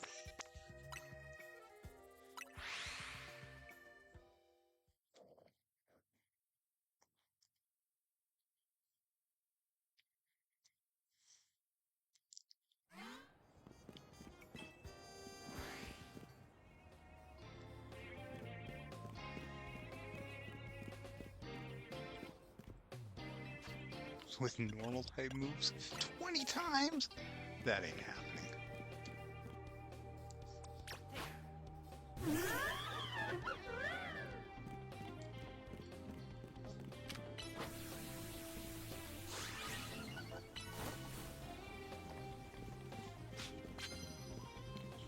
With normal type moves 20 times? That ain't happening.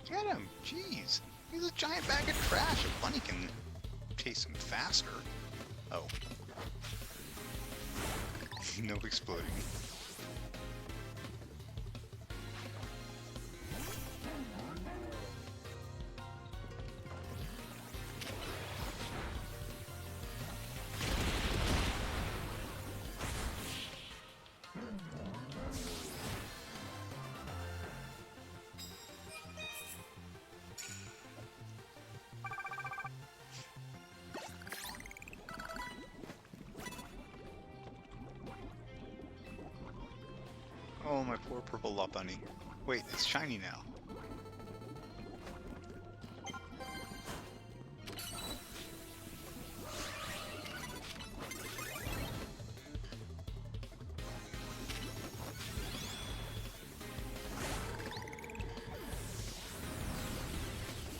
Get him! Jeez! He's a giant bag of trash. A bunny can chase him faster. Oh. No exploding. Oh, my poor purple Lopunny. Wait, it's shiny now.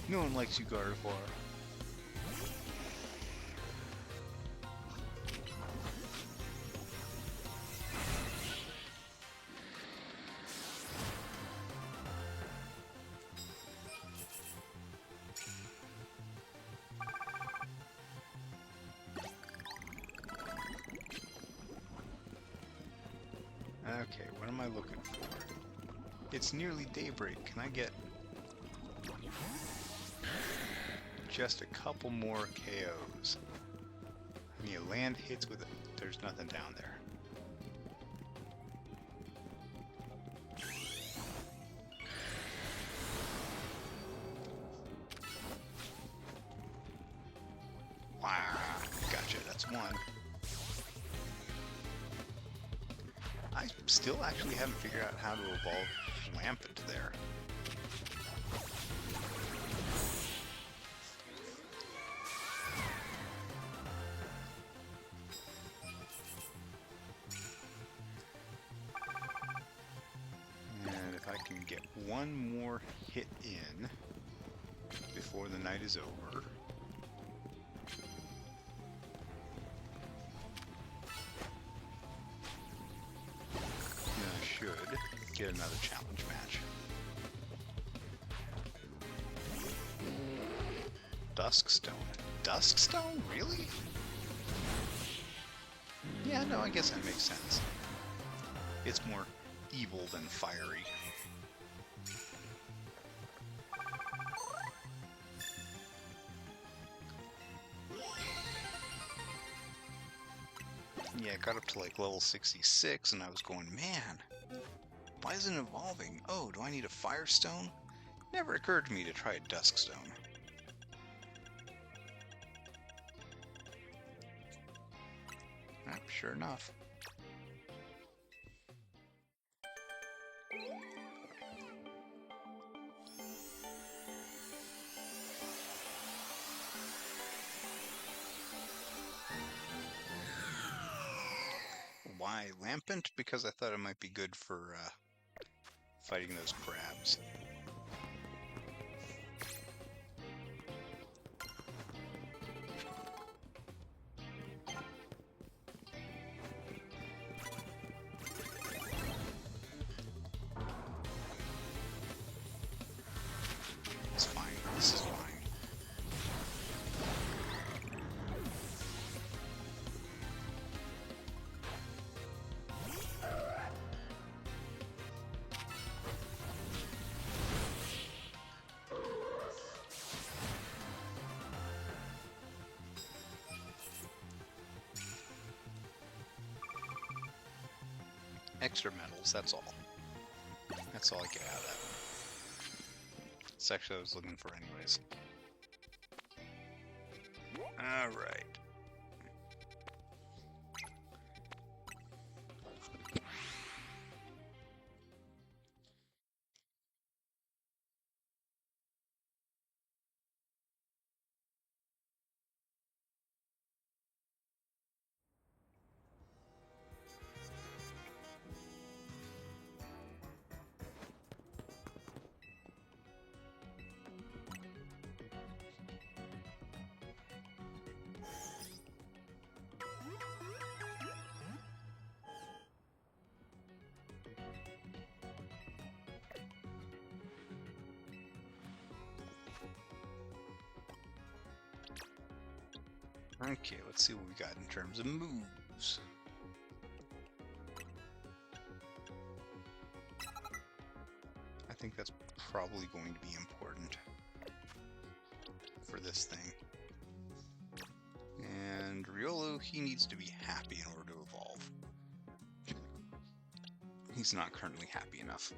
No one likes you, Gardevoir. Okay, what am I looking for? It's nearly daybreak. Can I get just a couple more KOs. And you land hits with it. There's nothing down there. Wow, gotcha, that's one. I still actually haven't figured out how to evolve Lampent there. And if I can get one more hit in before the night is over. Should get another challenge match. Duskstone. Duskstone? Really? Yeah, no, I guess that makes sense. It's more evil than fiery. Yeah, I got up to like level 66 and I was going, man, why isn't it evolving? Oh, do I need a Firestone? Never occurred to me to try a Duskstone. Sure enough. Why Lampent? Because I thought it might be good for fighting those crabs. It's fine. This is fine. Extra medals, that's all. That's all I get out of that. It's actually what I was looking for anyways. Alright. Okay, let's see what we got in terms of moves. I think that's probably going to be important for this thing. And Riolu, he needs to be happy in order to evolve. He's not currently happy enough.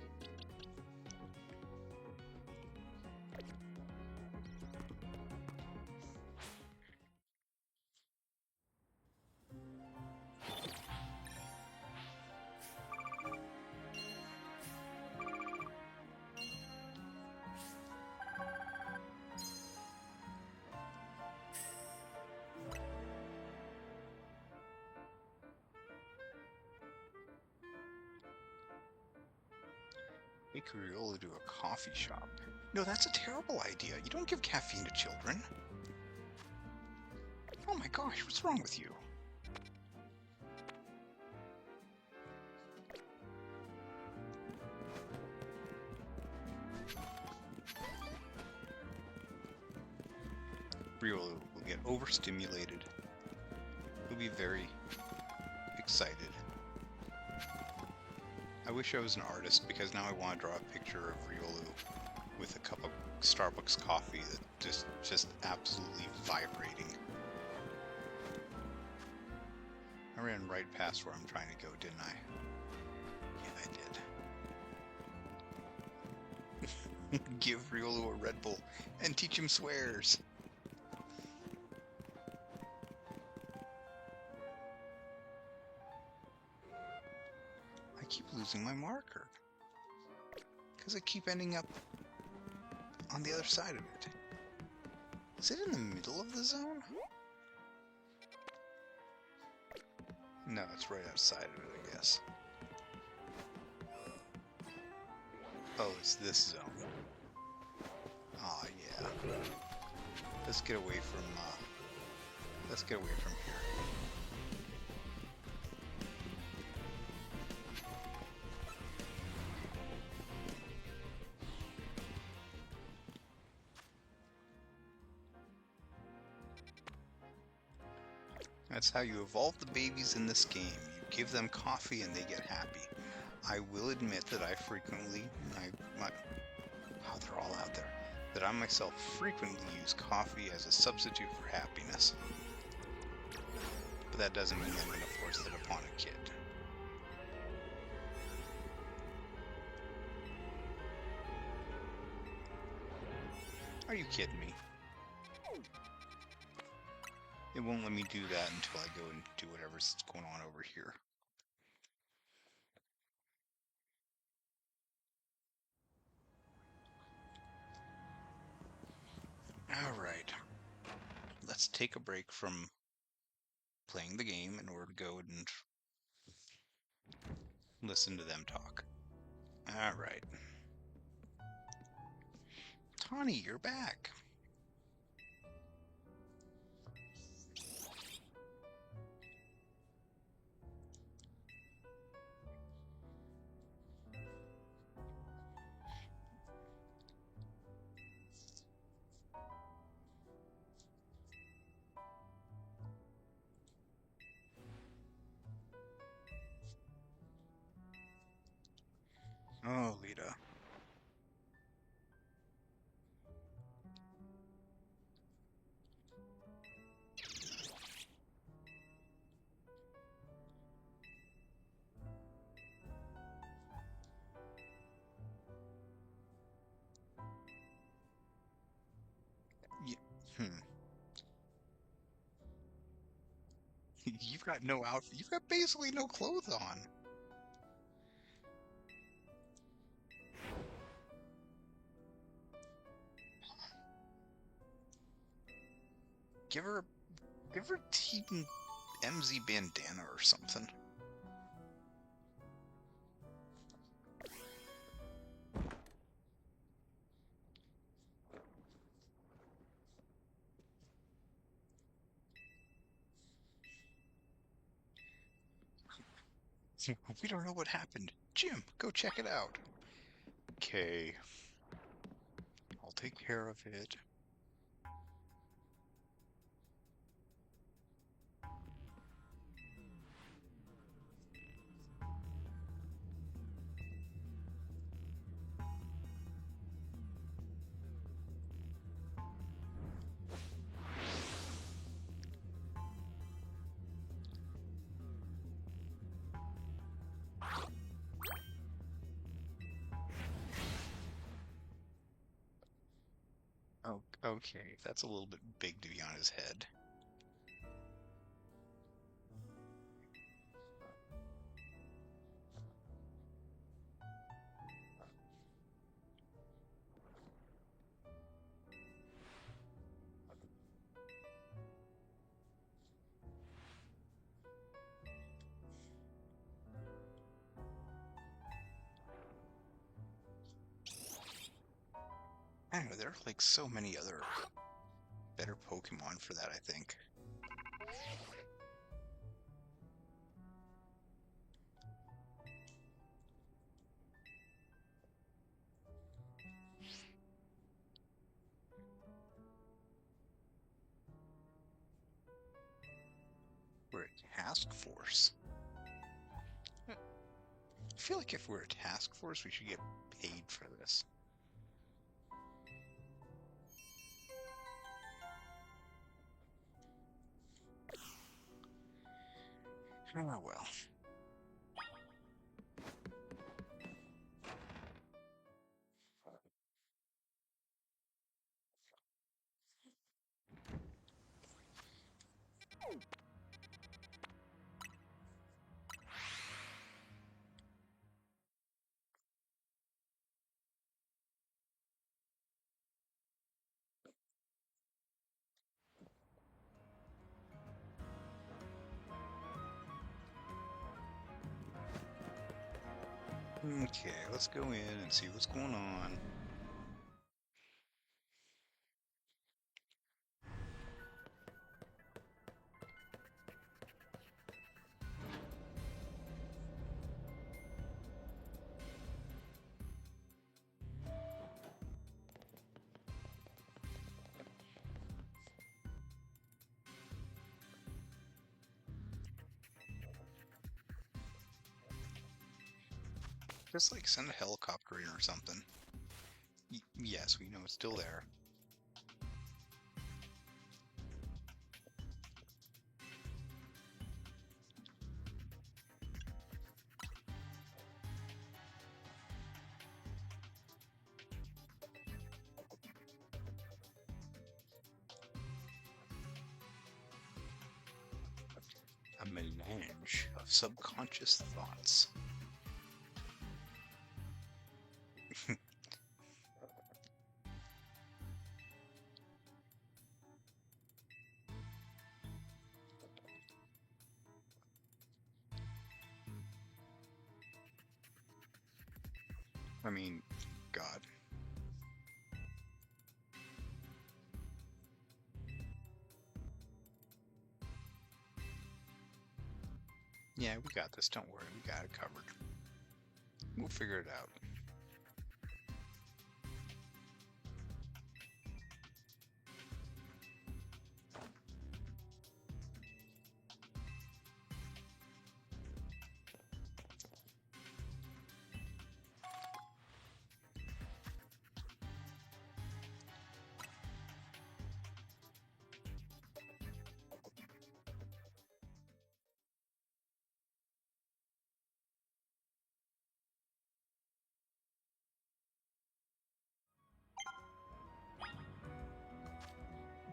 Make Riolu do a coffee shop. No, that's a terrible idea. You don't give caffeine to children. Oh my gosh, what's wrong with you? Riolu will get overstimulated. He'll be very excited. I wish I was an artist, because now I want to draw a picture of Riolu with a cup of Starbucks coffee that just absolutely vibrating. I ran right past where I'm trying to go, didn't I? Yeah, I did. Give Riolu a Red Bull and teach him swears. I keep losing my marker because I keep ending up on the other side of it. Is it in the middle of the zone? No, it's right outside of it, I guess. Oh, it's this zone. Aw, yeah. Let's get away from here. That's how you evolve the babies in this game. You give them coffee and they get happy. I will admit that I frequently, they're all out there, that I myself frequently use coffee as a substitute for happiness. But that doesn't mean I'm going to force that upon a kid. Are you kidding me? It won't let me do that until I go and do whatever's going on over here. Alright. Let's take a break from playing the game in order to go and listen to them talk. Alright. Taunie, you're back. Oh, Lita. You've got no outfit. You've got basically no clothes on. Give her a Team MZ bandana or something. We don't know what happened. Jim, go check it out. Okay. I'll take care of it. Oh, okay. That's a little bit big to be on his head. I don't know, there are like so many other better Pokemon for that, I think. We're a task force. I feel like if we're a task force, we should get paid for this. Ah, well. Okay, let's go in and see what's going on. Just like send a helicopter in or something. Yes, we know it's still there. A melange of subconscious thoughts. I mean, God. Yeah, we got this. Don't worry. We got it covered. We'll figure it out.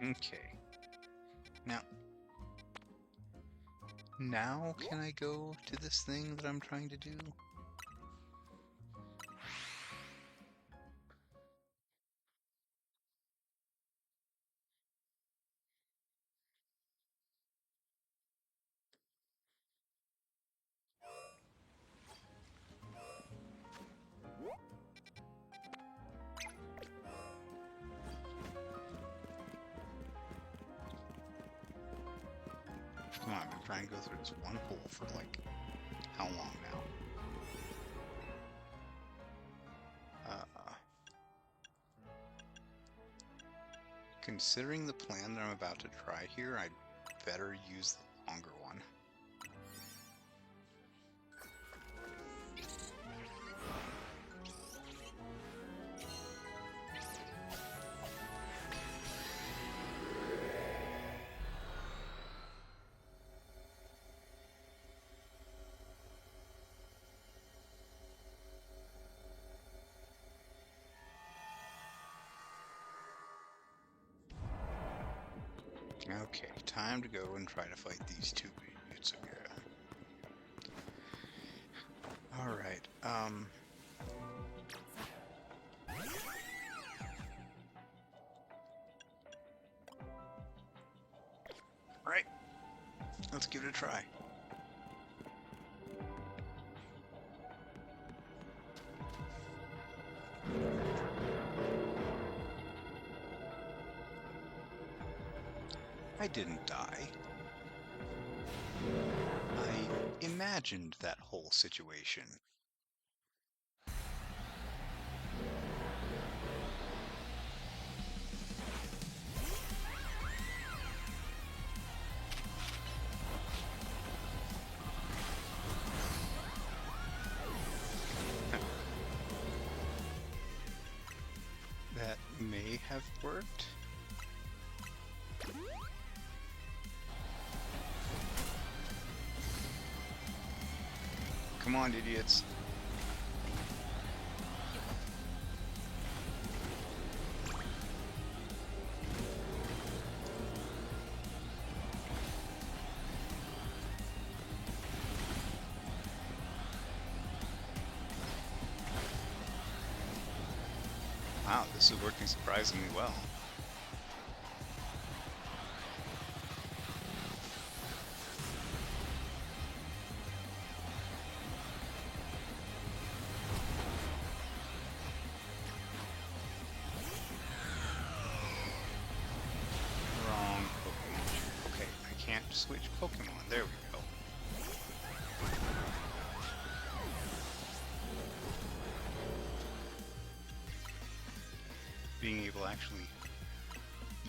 Okay. Now can I go to this thing that I'm trying to do? Come on, I've been trying to go through this one hole for like, how long now? Considering the plan that I'm about to try here, I'd better use the longer one. Okay, time to go and try to fight these two idiots again. Alright, Right, let's give it a try. I didn't die. I imagined that whole situation. That may have worked. Come on, idiots. Wow, this is working surprisingly well. Wrong Pokemon. Okay, I can't switch Pokemon. There we go. Being able to actually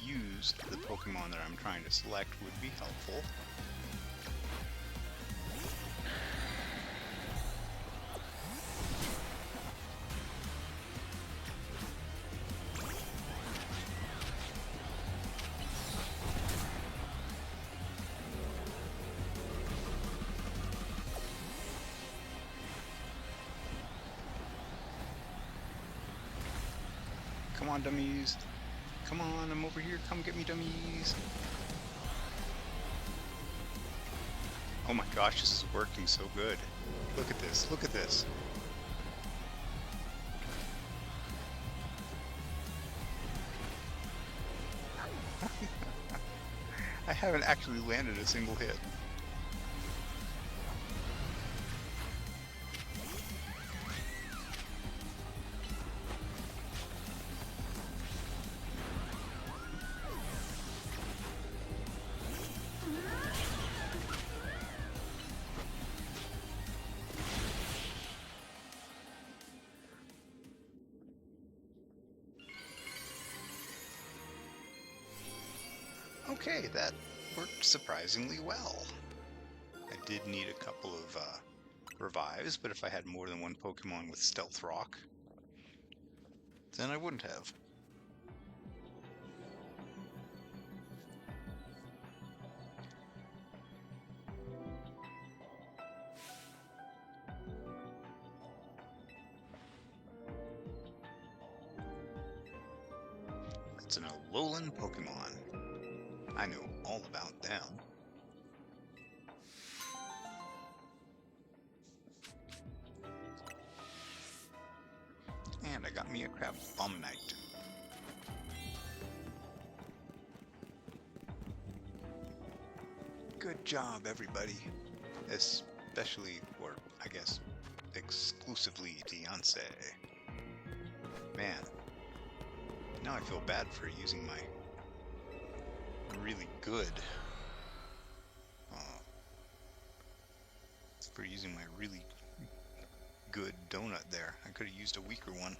use the Pokemon that I'm trying to select would be helpful. Come on, dummies. Come on, I'm over here. Come get me, dummies. Oh my gosh, this is working so good. Look at this. Look at this. I haven't actually landed a single hit. Okay, that worked surprisingly well. I did need a couple of revives, but if I had more than one Pokemon with Stealth Rock, then I wouldn't have. It's an Alolan Pokémon. I know all about them. And I got me a crab Bombnite. Good job, everybody. Especially, or I guess, exclusively Beyonce. Man, now I feel bad for using my really good donut there. I could have used a weaker one.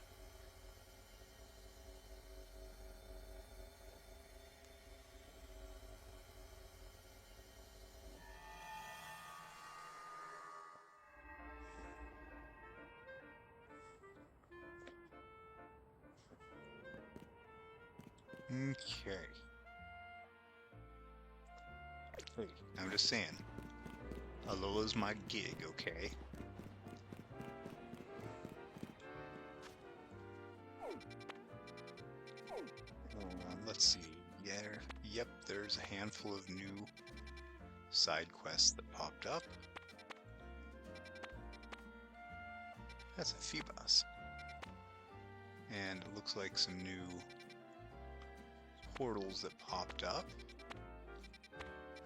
Okay. Hey, I'm just saying, Alola's my gig, okay? Let's see. Yep, there's a handful of new side quests that popped up. That's a Phoebus. And it looks like some new portals that popped up.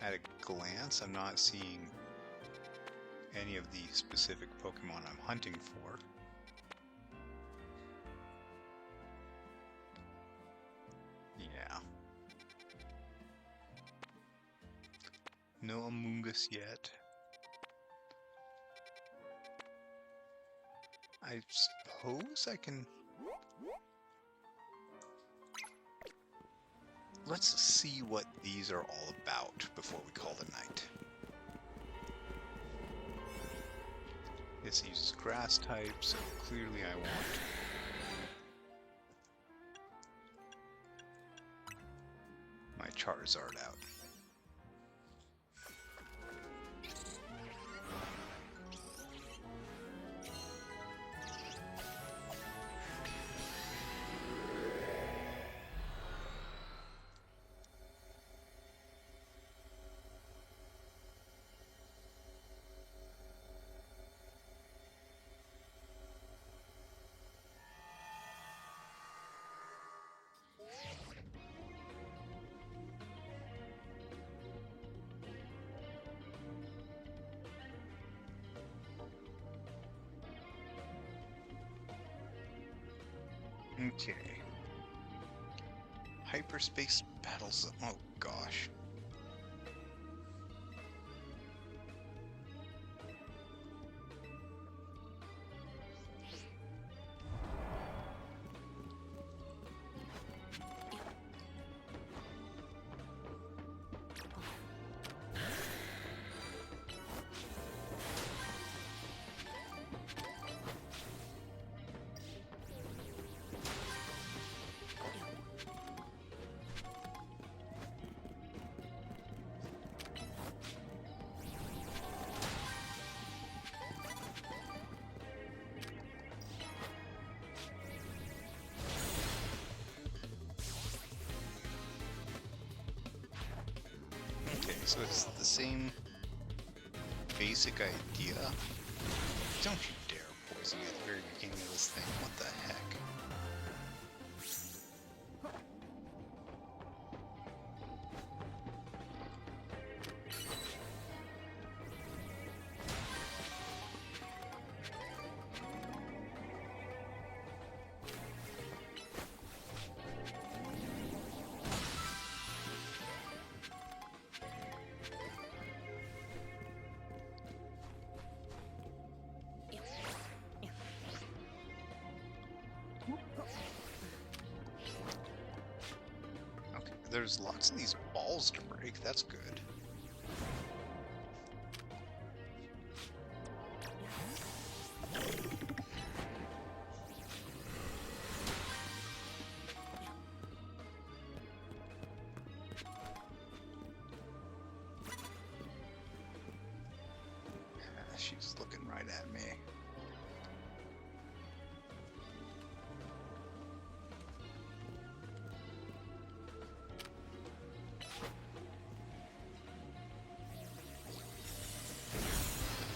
At a glance, I'm not seeing any of the specific Pokemon I'm hunting for. Yeah. No Amoonguss yet. I suppose I can... Let's see what these are all about before we call it night. This uses grass type, so clearly I want my Charizard out. Okay. Hyperspace battles. Oh gosh. Okay, so it's the same basic idea. Don't you dare poison me at the very beginning of this thing. What the heck? Okay, there's lots of these balls to break. That's good. She's looking right at me.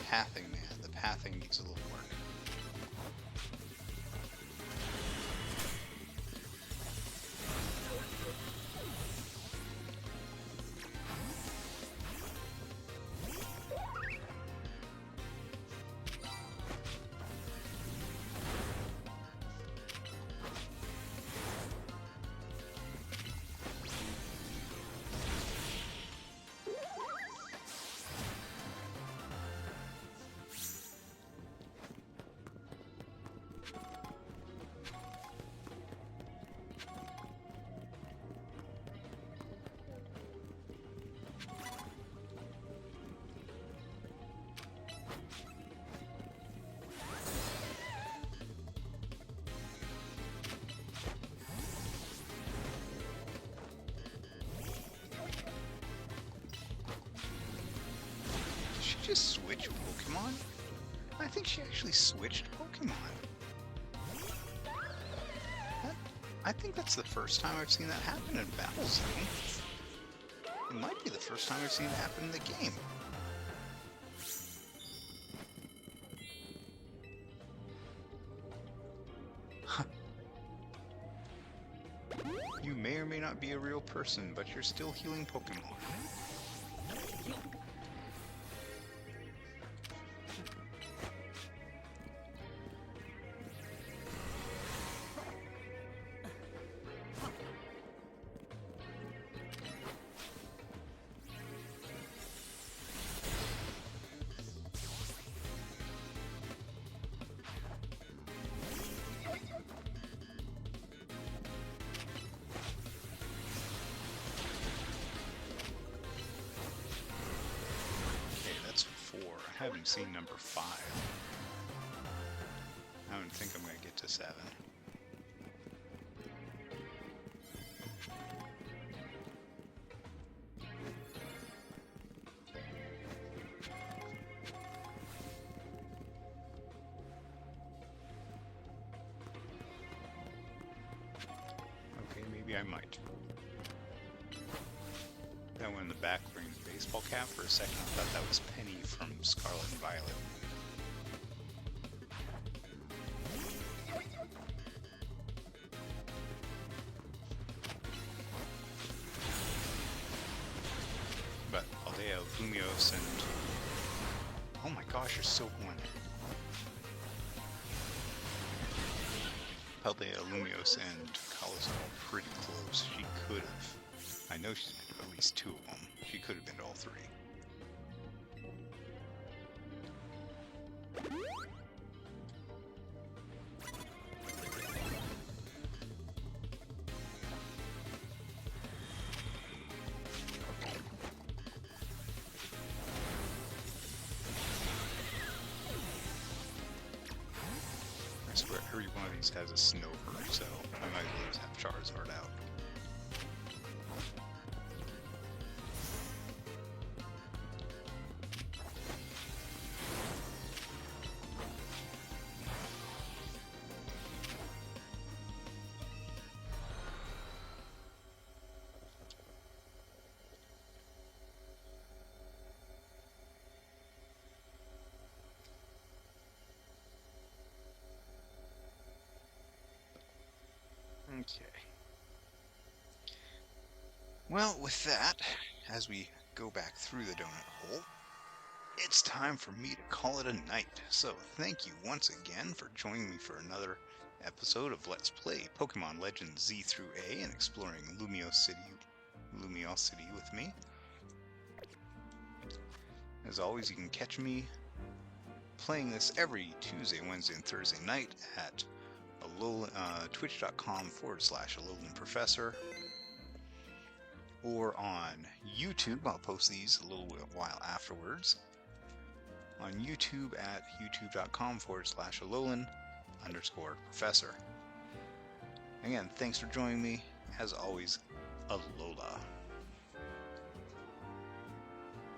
Pathing, man. The pathing needs a little work. Just switch Pokemon? I think she actually switched Pokemon. I think that's the first time I've seen that happen in Battle Zone. It might be the first time I've seen it happen in the game. You may or may not be a real person, but you're still healing Pokemon. I haven't seen number 5. I don't think I'm going to get to 7. Okay, maybe I might. That one in the back wearing the baseball cap, for a second I thought that was Penny from Scarlet and Violet. But Aldea, Lumiose, and... oh my gosh, you're so one. Paldea, Lumiose, and Kalos are pretty close. She could have. I know she's been to at least 2 of them. She could have been to all 3. I swear every one of these has a Snover, so I might as well just have Charizard out. Okay. Well, with that, as we go back through the donut hole, it's time for me to call it a night. So thank you once again for joining me for another episode of Let's Play Pokemon Legends Z-A and exploring Lumiose City with me. As always, you can catch me playing this every Tuesday, Wednesday, and Thursday night at twitch.com/Alolan Professor, or on YouTube. I'll post these a little while afterwards. On YouTube at youtube.com/Alolan_Professor. Again, thanks for joining me. As always, Alola.